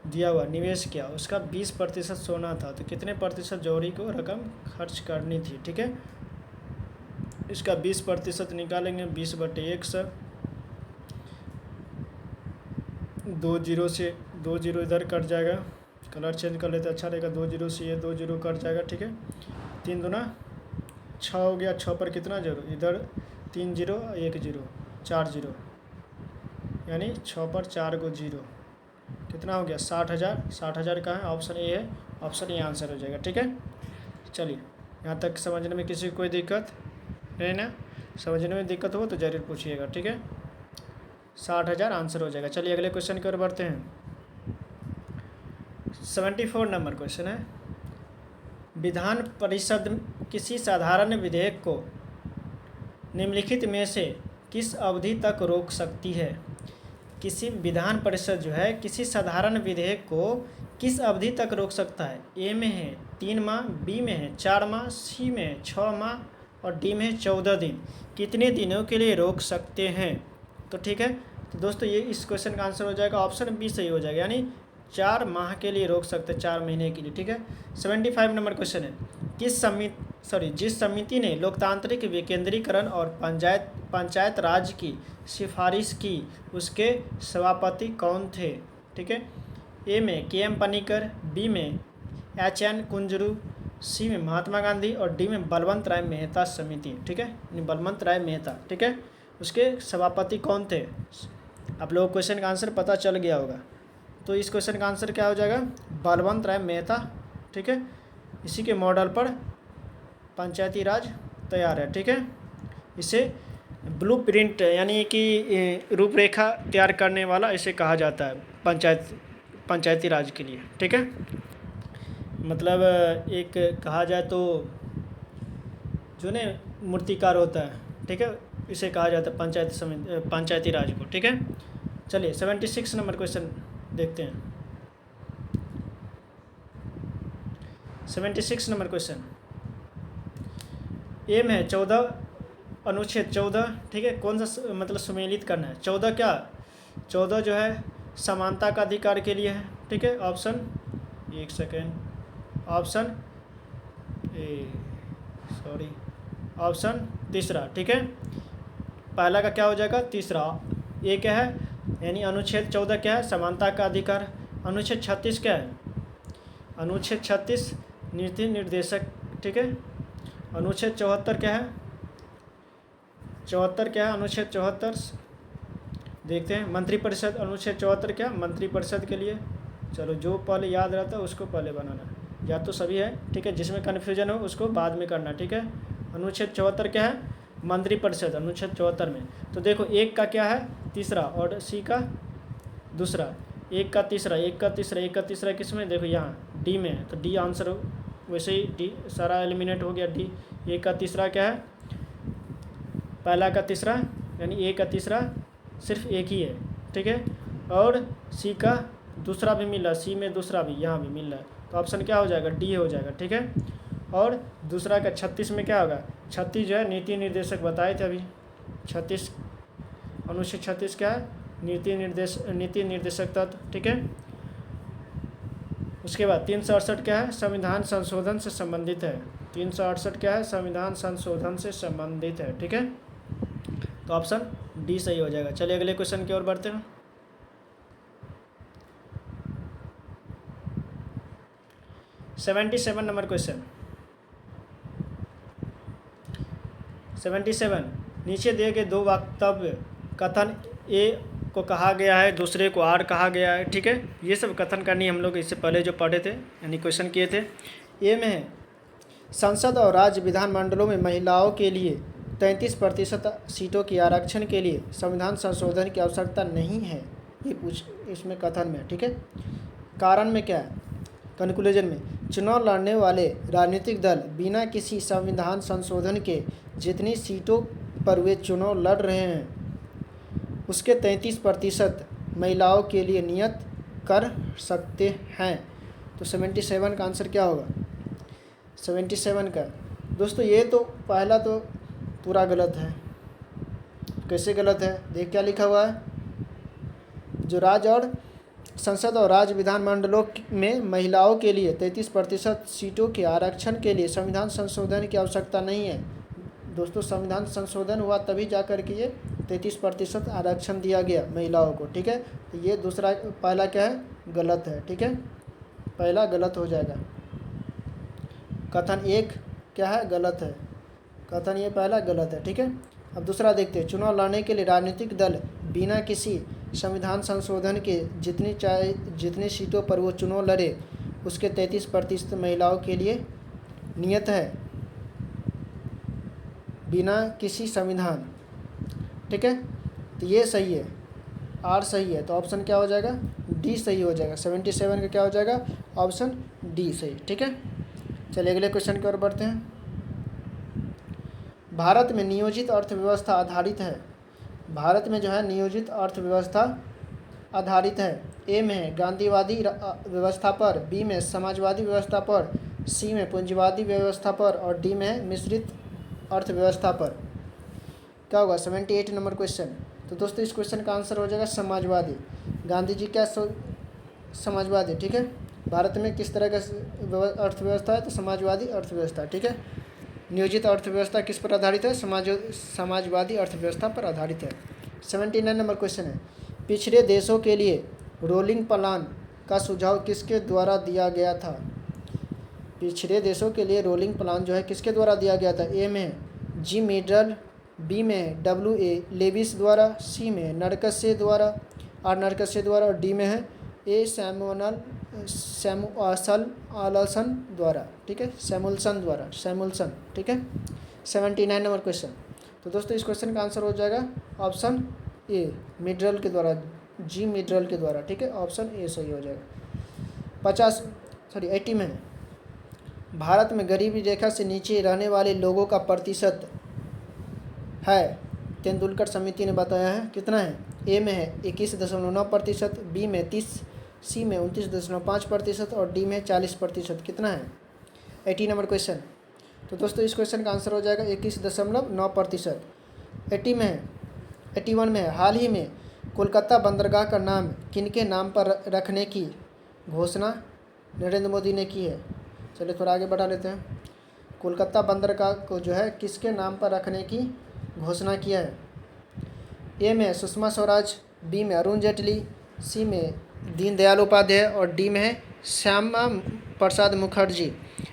दिया हुआ, निवेश किया, उसका 20% सोना था, तो कितने प्रतिशत जौहरी को रकम खर्च करनी थी? ठीक है, इसका 20% निकालेंगे, 20/100, 2 जीरो से 2 जीरो इधर कट जाएगा, कलर चेंज कर लेते अच्छा रहेगा, 2 जीरो से ये 2 जीरो कट जाएगा। ठीक है, 3 दूना 6 हो गया, 6 पर कितना जीरो, इधर 3 जीरो 1 जीरो 4 जीरो, यानी 6 पर 4 को 0, कितना हो गया? 60,000। 60,000 का है, ऑप्शन ए है, ऑप्शन ए आंसर हो जाएगा। ठीक है, चलिए यहाँ तक समझने में किसी को कोई दिक्कत है ना? समझने में दिक्कत हो तो ज़रूर पूछिएगा। ठीक है, 60,000 आंसर हो जाएगा। चलिए अगले क्वेश्चन की ओर बढ़ते हैं। 74 नंबर क्वेश्चन है, विधान परिषद किसी साधारण विधेयक को निम्नलिखित में से किस अवधि तक रोक सकती है? किसी विधान परिषद जो है किसी साधारण विधेयक को किस अवधि तक रोक सकता है? ए में है 3 माह, बी में है 4 माह, सी में है 6 माह और डी में है 14 दिन। कितने दिनों के लिए रोक सकते हैं? तो ठीक है, तो दोस्तों ये इस क्वेश्चन का आंसर हो जाएगा ऑप्शन बी सही हो जाएगा, यानी 4 माह के लिए रोक सकते हैं, 4 महीने के लिए। ठीक है, 75 नंबर क्वेश्चन है, जिस समिति ने लोकतांत्रिक विकेंद्रीकरण और पंचायत राज की सिफारिश की, उसके सभापति कौन थे? ठीक है, ए में के एम पनिकर, बी में एच एन कुंजरू, सी में महात्मा गांधी और डी में बलवंत राय मेहता समिति। ठीक है, बलवंत राय मेहता। ठीक है, उसके सभापति कौन थे? आप लोगों को क्वेश्चन का आंसर पता चल गया होगा, तो इस क्वेश्चन का आंसर क्या हो जाएगा? बलवंत राय मेहता। ठीक है, इसी के मॉडल पर पंचायती राज तैयार है। ठीक है, इसे ब्लूप्रिंट यानी कि रूपरेखा तैयार करने वाला इसे कहा जाता है पंचायती राज के लिए। ठीक है, मतलब एक कहा जाए तो जो ने मूर्तिकार होता है, ठीक है, इसे कहा जाता है पंचायती राज को। ठीक है, चलिए 76 नंबर क्वेश्चन देखते हैं। 76 नंबर क्वेश्चन, एम है 14 अनुच्छेद 14। ठीक है, कौन सा मतलब सुमेलित करना है? 14 क्या? 14 जो है समानता का अधिकार के लिए है। ठीक है, ऑप्शन, एक सेकेंड, ऑप्शन तीसरा। ठीक है, पहला का क्या हो जाएगा? तीसरा। ये क्या है? यानी अनुच्छेद 14 क्या है? समानता का अधिकार। अनुच्छेद 36 क्या है? अनुच्छेद 36 नीति निर्देशक। ठीक है, अनुच्छेद 74 क्या है? 74 क्या है? अनुच्छेद 74 देखते हैं, मंत्रिपरिषद। अनुच्छेद 74 क्या? मंत्रिपरिषद के लिए। चलो, जो पहले याद रहता है उसको पहले बनाना, या तो सभी है। ठीक है, जिसमें कन्फ्यूजन हो उसको बाद में करना। ठीक है, अनुच्छेद 74 क्या है? मंत्रिपरिषद। अनुच्छेद 74 में तो देखो, एक का क्या है? तीसरा, और सी का दूसरा। एक का तीसरा किस में? देखो यहाँ डी में है, तो डी आंसर हो। वैसे ही डी सारा एलिमिनेट हो गया। डी, एक का तीसरा क्या है? पहला का तीसरा, यानी एक का तीसरा सिर्फ एक ही है। ठीक है, और सी का दूसरा भी मिल रहा है, सी में दूसरा भी यहाँ भी मिल रहा है, तो ऑप्शन क्या हो जाएगा? डी हो जाएगा। ठीक है, और दूसरा का 36 में क्या होगा? 36 जो है नीति निर्देशक बताए थे अभी। 36 अनुच्छेद 36 क्या है? नीति निर्देशक तत्व। ठीक है, उसके बाद 368 क्या है? संविधान संशोधन से संबंधित है। 368 क्या है? संविधान संशोधन से संबंधित है। ठीक है, तो ऑप्शन डी सही हो जाएगा। चलिए अगले क्वेश्चन की ओर बढ़ते हैं। 77 नंबर क्वेश्चन। 77, नीचे दिए गए दो वक्तव्य कथन ए को कहा गया है, दूसरे को आर कहा गया है। ठीक है, ये सब कथन करनी हम लोग इससे पहले जो पढ़े थे, यानी क्वेश्चन किए थे। ए में है, संसद और राज्य विधानमंडलों में महिलाओं के लिए 33% सीटों के आरक्षण के लिए संविधान संशोधन की आवश्यकता नहीं है, ये इसमें कथन में। ठीक है, कारण में क्या है? कंक्लूजन में, चुनाव लड़ने वाले राजनीतिक दल बिना किसी संविधान संशोधन के जितनी सीटों पर वे चुनाव लड़ रहे हैं उसके 33% महिलाओं के लिए नियत कर सकते हैं। तो 77 का आंसर क्या होगा? 77 का दोस्तों, ये तो पहला तो पूरा गलत है। कैसे गलत है? देख क्या लिखा हुआ है, जो राज्य और संसद और राज्य विधानमंडलों में महिलाओं के लिए 33% सीटों के आरक्षण के लिए संविधान संशोधन की आवश्यकता नहीं है। दोस्तों, संविधान संशोधन हुआ तभी जाकर के ये 33% आरक्षण दिया गया महिलाओं को। ठीक है, तो ये दूसरा, पहला क्या है? गलत है। ठीक है, पहला गलत हो जाएगा। कथन एक क्या है? गलत है। कथन ये पहला गलत है। ठीक है, अब दूसरा देखते हैं। चुनाव लड़ने के लिए राजनीतिक दल बिना किसी संविधान संशोधन के जितनी सीटों पर वो चुनाव लड़े उसके 33% महिलाओं के लिए नियत है, बिना किसी संविधान। ठीक है, तो ये सही है, आर सही है, तो ऑप्शन क्या हो जाएगा? डी सही हो जाएगा। 77 का क्या हो जाएगा? ऑप्शन डी सही। ठीक है, चलिए अगले क्वेश्चन की ओर बढ़ते हैं। भारत में नियोजित अर्थव्यवस्था आधारित है। भारत में जो है नियोजित अर्थव्यवस्था आधारित है। ए में है गांधीवादी व्यवस्था पर, बी में समाजवादी व्यवस्था पर, सी में पूंजीवादी व्यवस्था पर और डी में है मिश्रित अर्थव्यवस्था पर। क्या होगा 78 नंबर क्वेश्चन। तो दोस्तों इस क्वेश्चन का आंसर हो जाएगा समाजवादी। गांधी जी क्या समाजवादी, ठीक है। भारत में किस तरह का अर्थव्यवस्था है, तो समाजवादी अर्थव्यवस्था, ठीक है। नियोजित अर्थव्यवस्था किस पर आधारित है, समाजवादी अर्थव्यवस्था पर आधारित है। 79 नंबर क्वेश्चन है, पिछड़े देशों के लिए रोलिंग प्लान का सुझाव किसके द्वारा दिया गया था। पिछड़े देशों के लिए रोलिंग प्लान जो है किसके द्वारा दिया गया था। ए में जी मिडल, बी में W.A. लेविस द्वारा, सी में नरकसे द्वारा और डी में है ए सैमुअल आलसन द्वारा, ठीक है, सैमुअल्सन, ठीक है। 79 नंबर क्वेश्चन। तो दोस्तों इस क्वेश्चन का आंसर हो जाएगा ऑप्शन ए मिडल के द्वारा, जी मिडल के द्वारा, ठीक है, ऑप्शन ए सही हो जाएगा। 80 में भारत में गरीबी रेखा से नीचे रहने वाले लोगों का प्रतिशत है, तेंदुलकर समिति ने बताया है, कितना है। ए में है 21.9%, बी में 30, सी में 29.5% और डी में 40%, कितना है 80 नंबर क्वेश्चन। तो दोस्तों इस क्वेश्चन का आंसर हो जाएगा 21.9%। 81 में है हाल ही में कोलकाता बंदरगाह का नाम किनके नाम पर रखने की घोषणा नरेंद्र मोदी ने की है। चलिए थोड़ा आगे बढ़ा लेते हैं। कोलकाता बंदरगाह को जो है किसके नाम पर रखने की घोषणा किया है। ए में सुषमा स्वराज, बी में अरुण जेटली, सी में दीनदयाल उपाध्याय और डी में है श्यामा प्रसाद मुखर्जी।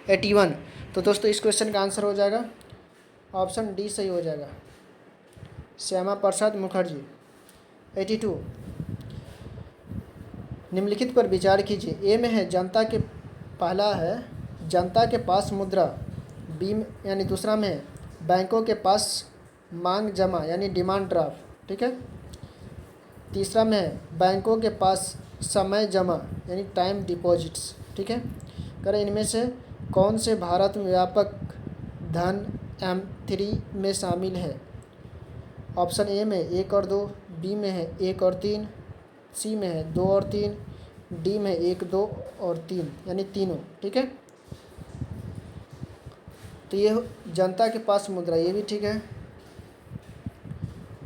81। तो दोस्तों इस क्वेश्चन का आंसर हो जाएगा ऑप्शन डी सही हो जाएगा, श्यामा प्रसाद मुखर्जी। 82। निम्नलिखित पर विचार कीजिए। ए में है पहला है जनता के पास मुद्रा, बी यानी दूसरा में है बैंकों के पास मांग जमा यानी डिमांड ड्राफ्ट, ठीक है। तीसरा में है बैंकों के पास समय जमा यानी टाइम डिपॉजिट्स, ठीक है। करें इनमें से कौन से भारत में व्यापक धन M3 में शामिल है। ऑप्शन ए में 1 और 2, बी में है 1 और 3, सी में है 2 और 3, डी में 1, 2 और 3 यानी तीनों, ठीक है। तो ये जनता के पास मुद्रा, ये भी ठीक है।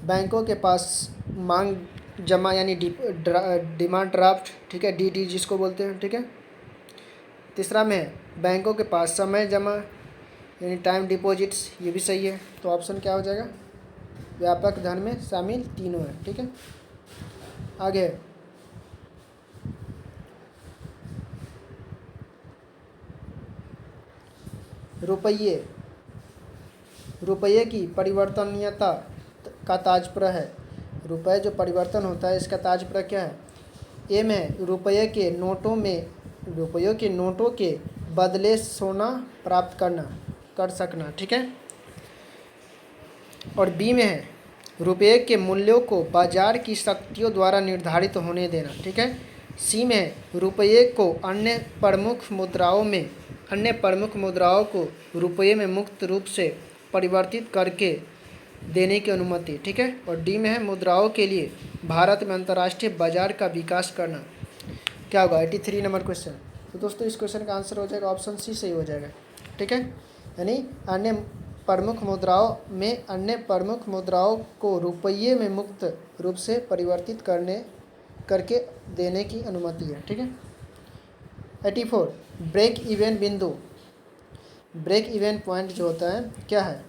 बैंकों के पास मांग जमा यानी डिमांड ड्राफ्ट, ठीक है, DD जिसको बोलते हैं, ठीक है। तीसरा में है बैंकों के पास समय जमा यानी टाइम डिपॉजिट्स, ये भी सही है। तो ऑप्शन क्या हो जाएगा, व्यापक धन में शामिल तीनों है, ठीक है। आगे रुपये की परिवर्तनीयता का तात्पर्य है। रुपये जो परिवर्तन होता है इसका तात्पर्य क्या है। ए में रुपयों के नोटों के बदले सोना प्राप्त कर सकना, ठीक है। और बी में है रुपये के मूल्यों को बाजार की शक्तियों द्वारा निर्धारित होने देना, ठीक है। सी में है रुपये को अन्य प्रमुख मुद्राओं को रुपये में मुक्त रूप से परिवर्तित करके देने की अनुमति, ठीक है। और डी में है मुद्राओं के लिए भारत में अंतर्राष्ट्रीय बाजार का विकास करना। क्या होगा 83 नंबर क्वेश्चन। तो दोस्तों इस क्वेश्चन का आंसर हो जाएगा ऑप्शन सी सही हो जाएगा, ठीक है। यानी अन्य प्रमुख मुद्राओं को रुपये में मुक्त रूप से परिवर्तित करके देने की अनुमति है, ठीक है। 84 ब्रेक इवन पॉइंट जो होता है क्या है।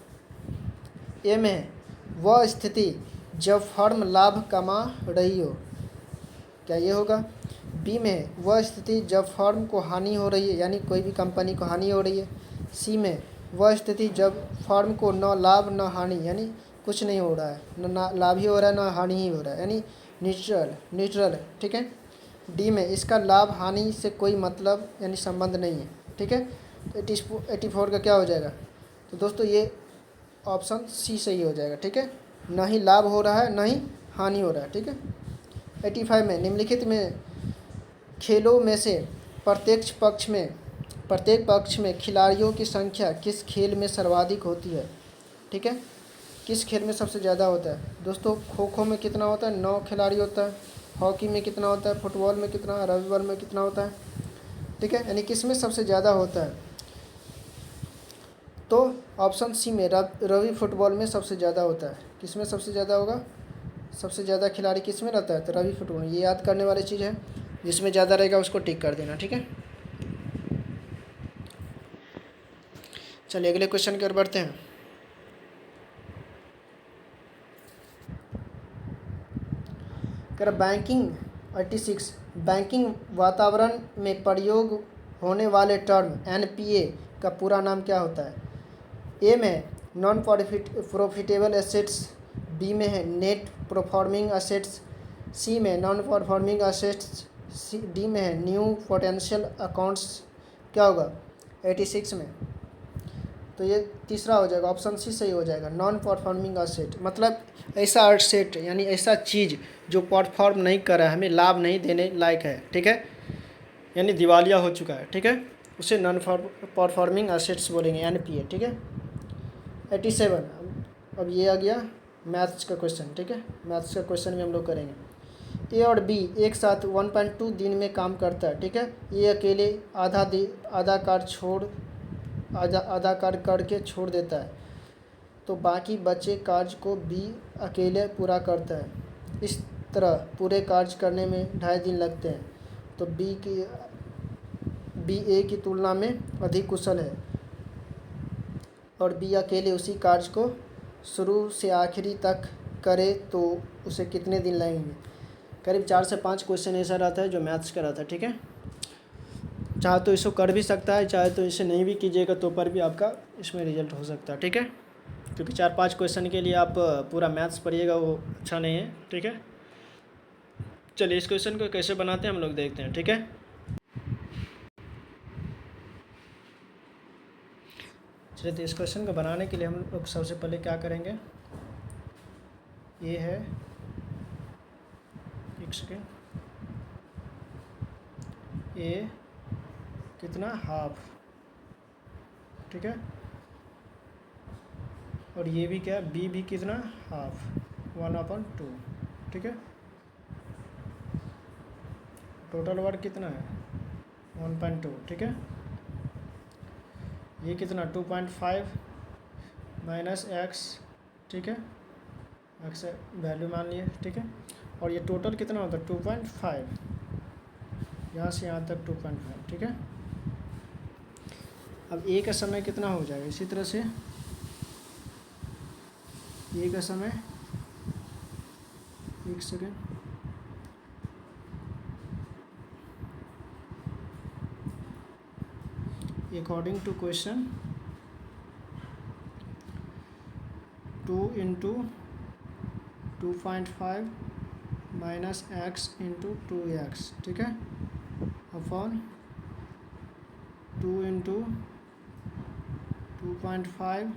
ए में है वह स्थिति जब फर्म लाभ कमा रही हो, क्या ये होगा। बी में है वह स्थिति जब फर्म को हानि हो रही है यानी कोई भी कंपनी को हानि हो रही है। सी में वह स्थिति जब फर्म को न लाभ न हानि यानी कुछ नहीं हो रहा है, न लाभ ही हो रहा है न हानि ही हो रहा है यानी न्यूट्रल है, ठीक है। डी में इसका लाभ हानि से कोई मतलब यानी संबंध नहीं है, ठीक है। तो 84 का क्या हो जाएगा। तो दोस्तों ये ऑप्शन सी सही हो जाएगा, ठीक है। ना ही लाभ हो रहा है ना ही हानि हो रहा है, ठीक है। 85 में निम्नलिखित में खेलों में से प्रत्येक पक्ष में खिलाड़ियों की संख्या किस खेल में सर्वाधिक होती है, ठीक है। किस खेल में सबसे ज़्यादा होता है। दोस्तों खो खो में कितना होता है, 9 खिलाड़ी होता है। हॉकी में कितना होता है, फुटबॉल में कितना, रग्बी में कितना होता है, ठीक है, यानी किस में सबसे ज़्यादा होता है। तो ऑप्शन सी में रवि फुटबॉल में सबसे ज़्यादा होता है। किस में सबसे ज़्यादा होगा, सबसे ज़्यादा खिलाड़ी किस में रहता है, तो रवि फुटबॉल। ये याद करने वाली चीज़ है, जिसमें ज़्यादा रहेगा उसको टिक कर देना, ठीक है। चलिए अगले क्वेश्चन की ओर बढ़ते हैं। कर बैंकिंग 86 बैंकिंग वातावरण में प्रयोग होने वाले टर्म एनपीए का पूरा नाम क्या होता है। ए में नॉन प्रॉफिटेबल एसेट्स, बी में है नेट परफॉर्मिंग एसेट्स, सी में नॉन परफॉर्मिंग एसेट्स, डी में है न्यू पोटेंशियल अकाउंट्स। क्या होगा 86 में, तो ये तीसरा हो जाएगा, ऑप्शन सी सही हो जाएगा, नॉन परफॉर्मिंग एसेट। मतलब ऐसा एसेट यानी ऐसा चीज़ जो परफॉर्म नहीं कर रहा है, हमें लाभ नहीं देने लायक है, ठीक है, यानी दिवालिया हो चुका है, ठीक है, उसे नॉन परफॉर्मिंग एसेट्स बोलेंगे, एनपीए, ठीक है। 87 अब ये आ गया मैथ्स का क्वेश्चन, ठीक है, मैथ्स का क्वेश्चन भी हम लोग करेंगे। ए और बी एक साथ 1.2 दिन में काम करता है, ठीक है। ये अकेले आधा कार्य करके छोड़ देता है, तो बाकी बचे कार्य को बी अकेले पूरा करता है। इस तरह पूरे कार्य करने में 2.5 दिन लगते हैं, तो बी ए की तुलना में अधिक कुशल है और बी अकेले उसी कार्य को शुरू से आखिरी तक करे तो उसे कितने दिन लगेंगे। करीब 4 से 5 क्वेश्चन ऐसा रहता है जो मैथ्स का रहता है, ठीक है। चाहे तो इसको कर भी सकता है, चाहे तो इसे नहीं भी कीजिएगा तो पर भी आपका इसमें रिजल्ट हो सकता है, ठीक है, क्योंकि 4-5 क्वेश्चन के लिए आप पूरा मैथ्स पढ़िएगा वो अच्छा नहीं है, ठीक है। चलिए इस क्वेश्चन को कैसे बनाते हैं हम लोग देखते हैं, ठीक है। चलिए तो इस क्वेश्चन को बनाने के लिए हम लोग सबसे पहले क्या करेंगे, ये है एक सेकेंड, ए कितना हाफ, ठीक है, और ये भी क्या, बी भी कितना हाफ 1/2, ठीक है। टोटल वर्क कितना है 1.2, ठीक है। ये कितना 2.5 माइनस एक्स, ठीक है, एक्स वैल्यू मान लिए, ठीक है, और ये टोटल कितना होता है 2.5, यहाँ से यहाँ तक 2.5, ठीक है। अब ए का समय कितना हो जाएगा, इसी तरह से ए का समय, एक second, according to question 2 × 2.5 minus x into 2x, ठीक है, upon 2 × 2.5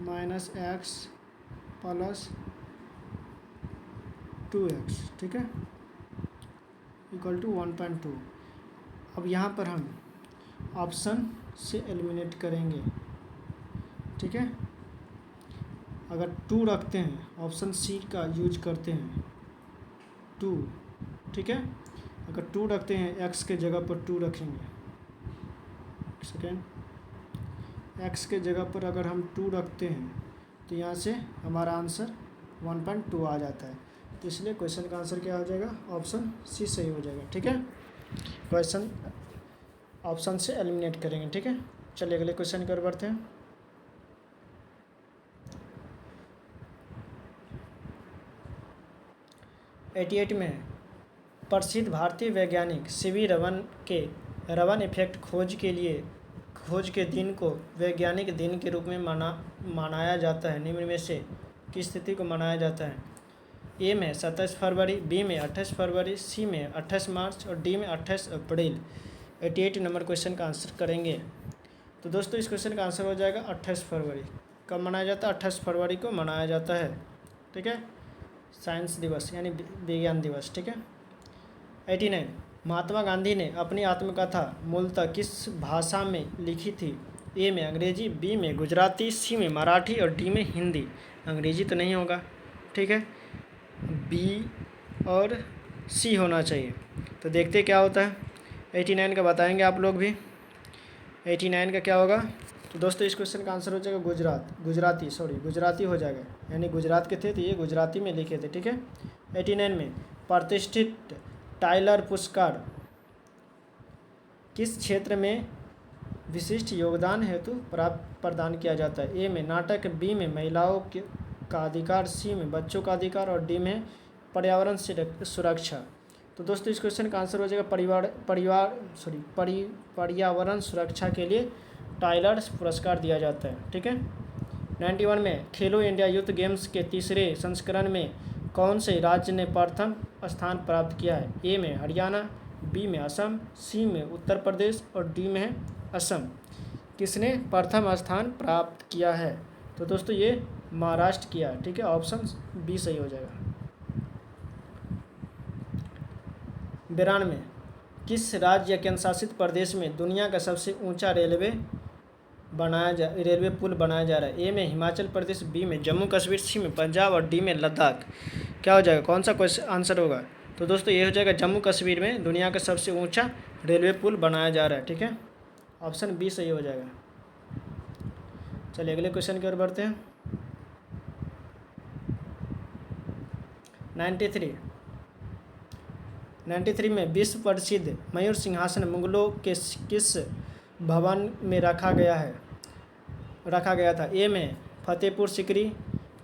minus x plus 2x, ठीक है, इक्वल टू 1.2। अब यहाँ पर हम ऑप्शन से एलिमिनेट करेंगे, ठीक है। अगर 2 रखते हैं, ऑप्शन सी का यूज करते हैं 2, ठीक है। अगर 2 रखते हैं, एक्स के जगह पर 2 रखेंगे, सेकेंड, एक्स के जगह पर अगर हम 2 रखते हैं तो यहाँ से हमारा आंसर 1.2 आ जाता है, तो इसलिए क्वेश्चन का आंसर क्या हो जाएगा, ऑप्शन सी सही हो जाएगा, ठीक है। क्वेश्चन ऑप्शन से एलिमिनेट करेंगे, ठीक है। चलिए अगले क्वेश्चन की ओर बढ़ते हैं। एटी में प्रसिद्ध भारतीय वैज्ञानिक सीवी रमन के रमन इफेक्ट खोज के दिन को वैज्ञानिक दिन के रूप में मनाया जाता है। निम्न में से किस तिथि को मनाया जाता है। ए में 27 फरवरी, बी में 28 फरवरी, सी में 28 मार्च और डी में 28 अप्रैल। 88 नंबर क्वेश्चन का आंसर करेंगे। तो दोस्तों इस क्वेश्चन का आंसर हो जाएगा 28 फरवरी। कब मनाया जाता है, 28 फरवरी को मनाया जाता है, ठीक है, साइंस दिवस यानी विज्ञान दिवस, ठीक है। 89 महात्मा गांधी ने अपनी आत्मकथा मूलतः किस भाषा में लिखी थी। ए में अंग्रेजी, बी में गुजराती, सी में मराठी और डी में हिंदी। अंग्रेजी तो नहीं होगा, ठीक है, बी और सी होना चाहिए। तो देखते क्या होता है। 89 का बताएंगे आप लोग भी। 89 का क्या होगा। तो दोस्तों इस क्वेश्चन का आंसर हो जाएगा गुजराती हो जाएगा, यानी गुजरात के थे तो ये गुजराती में लिखे थे, ठीक है। 89 में प्रतिष्ठित टाइलर पुरस्कार किस क्षेत्र में विशिष्ट योगदान हेतु प्रदान किया जाता है। ए में नाटक, बी में महिलाओं का अधिकार, सी में बच्चों का अधिकार और डी में पर्यावरण सुरक्षा। तो दोस्तों इस क्वेश्चन का आंसर हो जाएगा पर्यावरण सुरक्षा के लिए टाइलर पुरस्कार दिया जाता है, ठीक है। 91 में खेलो इंडिया यूथ गेम्स के तीसरे संस्करण में कौन से राज्य ने प्रथम स्थान प्राप्त किया है। ए में हरियाणा, बी में असम, सी में उत्तर प्रदेश और डी में है असम। किसने प्रथम स्थान प्राप्त किया है। तो दोस्तों ये महाराष्ट्र किया है, ठीक है। ऑप्शन बी सही हो जाएगा। 92 किस राज्य या केंद्र शासित प्रदेश में दुनिया का सबसे ऊंचा रेलवे पुल बनाया जा रहा है। ए में हिमाचल प्रदेश, बी में जम्मू कश्मीर, सी में पंजाब और डी में लद्दाख। क्या हो जाएगा, कौन सा क्वेश्चन आंसर होगा। तो दोस्तों ये हो जाएगा जम्मू कश्मीर में दुनिया का सबसे ऊंचा रेलवे पुल बनाया जा रहा है, ठीक है। ऑप्शन बी सही हो जाएगा। चलिए अगले क्वेश्चन की ओर बढ़ते हैं। 93 में विश्व प्रसिद्ध मयूर सिंहासन मुगलों के किस भवन में रखा गया था। ए में फतेहपुर सिकरी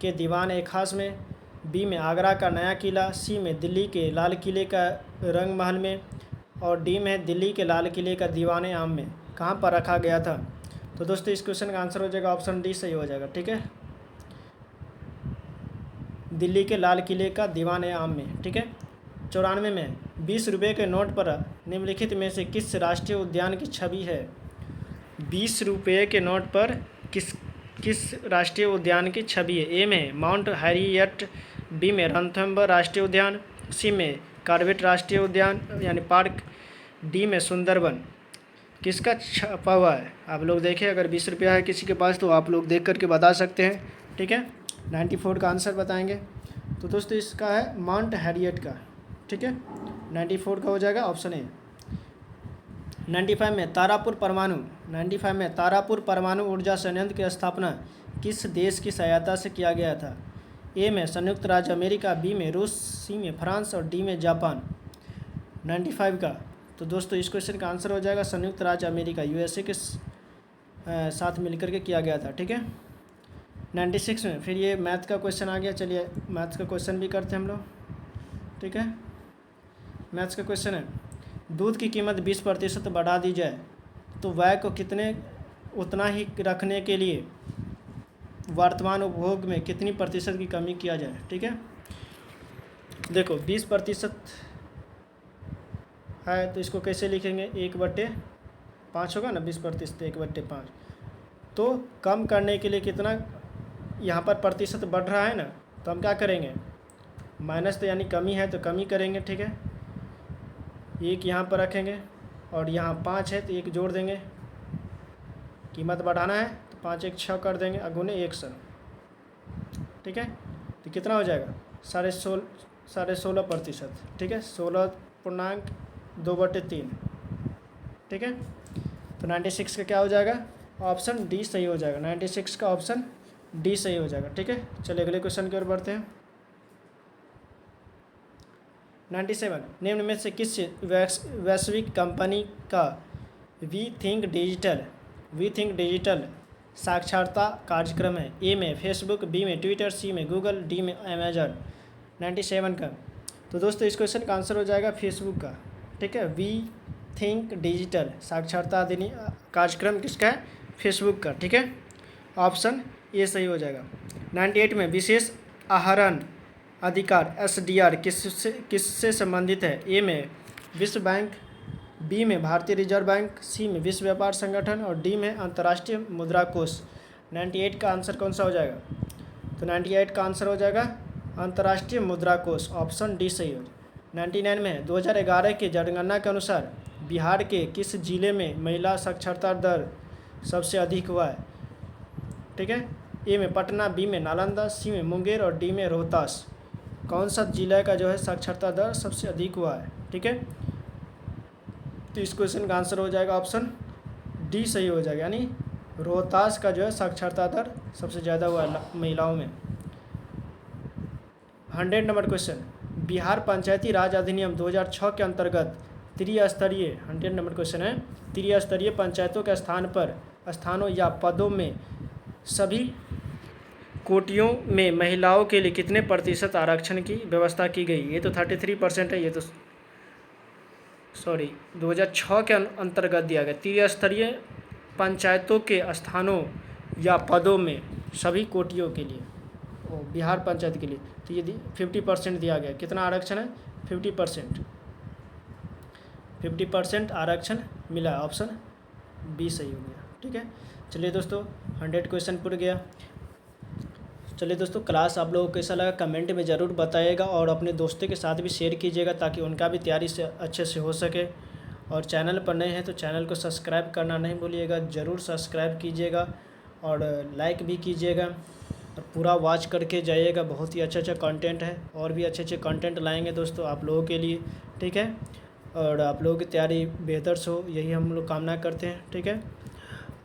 के दीवान ए खास में, बी में आगरा का नया किला, सी में दिल्ली के लाल किले का रंग महल में और डी में दिल्ली के लाल किले का दीवान आम में। कहाँ पर रखा गया था। तो दोस्तों इस क्वेश्चन का आंसर हो जाएगा ऑप्शन डी सही हो जाएगा, ठीक है। दिल्ली के लाल किले का दीवान आम में, ठीक है। 94 में 20 रुपये के नोट पर निम्नलिखित में से किस राष्ट्रीय उद्यान की छवि है। 20 रुपये के नोट पर किस राष्ट्रीय उद्यान की छवि है। ए में माउंट हैरियट, बी में रणथंबोर राष्ट्रीय उद्यान, सी में कॉर्बेट राष्ट्रीय उद्यान यानी पार्क, डी में सुंदरबन। किसका छपा हुआ है आप लोग देखें। अगर 20 रुपया है किसी के पास तो आप लोग देख करके बता सकते हैं, ठीक है। 94 का आंसर बताएंगे। तो दोस्तों इसका है माउंट हैरियट का, ठीक है। 94 का हो जाएगा ऑप्शन ए। 95 में तारापुर परमाणु ऊर्जा संयंत्र की स्थापना किस देश की सहायता से किया गया था। ए में संयुक्त राज्य अमेरिका, बी में रूस, सी में फ्रांस और डी में जापान। 95 का तो दोस्तों इस क्वेश्चन का आंसर हो जाएगा संयुक्त राज्य अमेरिका, यूएसए के साथ मिलकर के किया गया था, ठीक है। 96 में फिर ये मैथ का क्वेश्चन आ गया। चलिए मैथ्स का क्वेश्चन भी करते हैं हम लोग, ठीक है। मैथ्स का क्वेश्चन है दूध की कीमत 20% बढ़ा दी जाए तो व्यय को उतना ही रखने के लिए वर्तमान उपभोग में कितनी प्रतिशत की कमी किया जाए, ठीक है। देखो 20% है तो इसको कैसे लिखेंगे, 1/5 होगा ना। 20% 1/5 तो कम करने के लिए कितना यहाँ पर प्रतिशत बढ़ रहा है ना, तो हम क्या करेंगे, माइनस तो यानी कमी है तो कमी करेंगे, ठीक है। 1 यहाँ पर रखेंगे और यहाँ 5 है तो 1 जोड़ देंगे। कीमत बढ़ाना है तो 5 1 6 कर देंगे, अगुने 100, ठीक है। तो कितना हो जाएगा 16.5%, ठीक है। 16.2/3, ठीक है। तो 96 का क्या हो जाएगा, ऑप्शन डी सही हो जाएगा। 96 का ऑप्शन डी सही हो जाएगा, ठीक है। चलिए अगले क्वेश्चन की ओर बढ़ते हैं। 97 निम्न में से किस वैश्विक कंपनी का वी थिंक डिजिटल साक्षरता कार्यक्रम है। ए में फेसबुक, बी में ट्विटर, सी में गूगल, डी में अमेजन। 97 का तो दोस्तों इस क्वेश्चन का आंसर हो जाएगा फेसबुक का, ठीक है। वी थिंक डिजिटल साक्षरता कार्यक्रम किसका है, फेसबुक का, ठीक है। ऑप्शन ए सही हो जाएगा। 98 में विशेष आहरण अधिकार SDR किससे संबंधित है। ए में विश्व बैंक, बी में भारतीय रिजर्व बैंक, सी में विश्व व्यापार संगठन और डी में अंतर्राष्ट्रीय मुद्रा कोष। 98 का आंसर कौन सा हो जाएगा, तो 98 का आंसर हो जाएगा अंतर्राष्ट्रीय मुद्रा कोष, ऑप्शन डी सही हो। 99 में 2011 की जनगणना के अनुसार बिहार के किस जिले में महिला साक्षरता दर सबसे अधिक हुआ है, ठीक है। ए में पटना, बी में नालंदा, सी में मुंगेर और डी में रोहतास। कौन सा जिला का जो है साक्षरता दर सबसे अधिक हुआ है, ठीक है। तो इस क्वेश्चन का आंसर हो जाएगा ऑप्शन डी सही हो जाएगा, यानी रोहतास का जो है साक्षरता दर सबसे ज़्यादा हुआ है महिलाओं में। 100 नंबर क्वेश्चन, बिहार पंचायती राज अधिनियम 2006 के अंतर्गत त्रिस्तरीय, 100 नंबर क्वेश्चन है, त्रिस्तरीय पंचायतों के स्थानों या पदों में सभी कोटियों में महिलाओं के लिए कितने प्रतिशत आरक्षण की व्यवस्था की गई। ये तो 33% है, ये तो 2006 के अंतर्गत दिया गया। त्रिस्तरीय पंचायतों के स्थानों या पदों में सभी कोटियों के लिए, बिहार पंचायत के लिए, तो ये 50% दिया गया। कितना आरक्षण है, 50%, 50% आरक्षण मिला, ऑप्शन बी सही हो गया, ठीक है। चलिए दोस्तों 100 क्वेश्चन पूरा गया। चलिए दोस्तों क्लास आप लोगों को कैसा लगा कमेंट में ज़रूर बताइएगा, और अपने दोस्तों के साथ भी शेयर कीजिएगा ताकि उनका भी तैयारी से अच्छे से हो सके। और चैनल पर नए हैं तो चैनल को सब्सक्राइब करना नहीं भूलिएगा, ज़रूर सब्सक्राइब कीजिएगा और लाइक भी कीजिएगा और पूरा वॉच करके जाइएगा। बहुत ही अच्छा कंटेंट है, और भी अच्छे कंटेंट लाएंगे दोस्तों आप लोगों के लिए, ठीक है। और आप लोगों की तैयारी बेहतर से हो, यही हम लोग कामना करते हैं, ठीक है।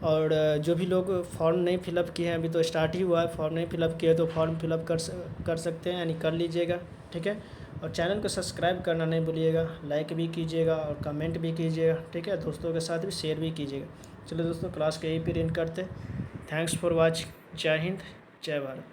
और जो भी लोग फॉर्म नहीं फिलअप किए हैं, अभी तो स्टार्ट ही हुआ है, फॉर्म नहीं फिलअप किए तो फॉर्म फिलअप कर सकते हैं, यानी कर लीजिएगा, ठीक है। और चैनल को सब्सक्राइब करना नहीं भूलिएगा, लाइक भी कीजिएगा और कमेंट भी कीजिएगा, ठीक है। दोस्तों के साथ भी शेयर भी कीजिएगा। चलो दोस्तों क्लास के यही पे एंड करते हैं। Thanks for watching. जय हिंद, जय भारत।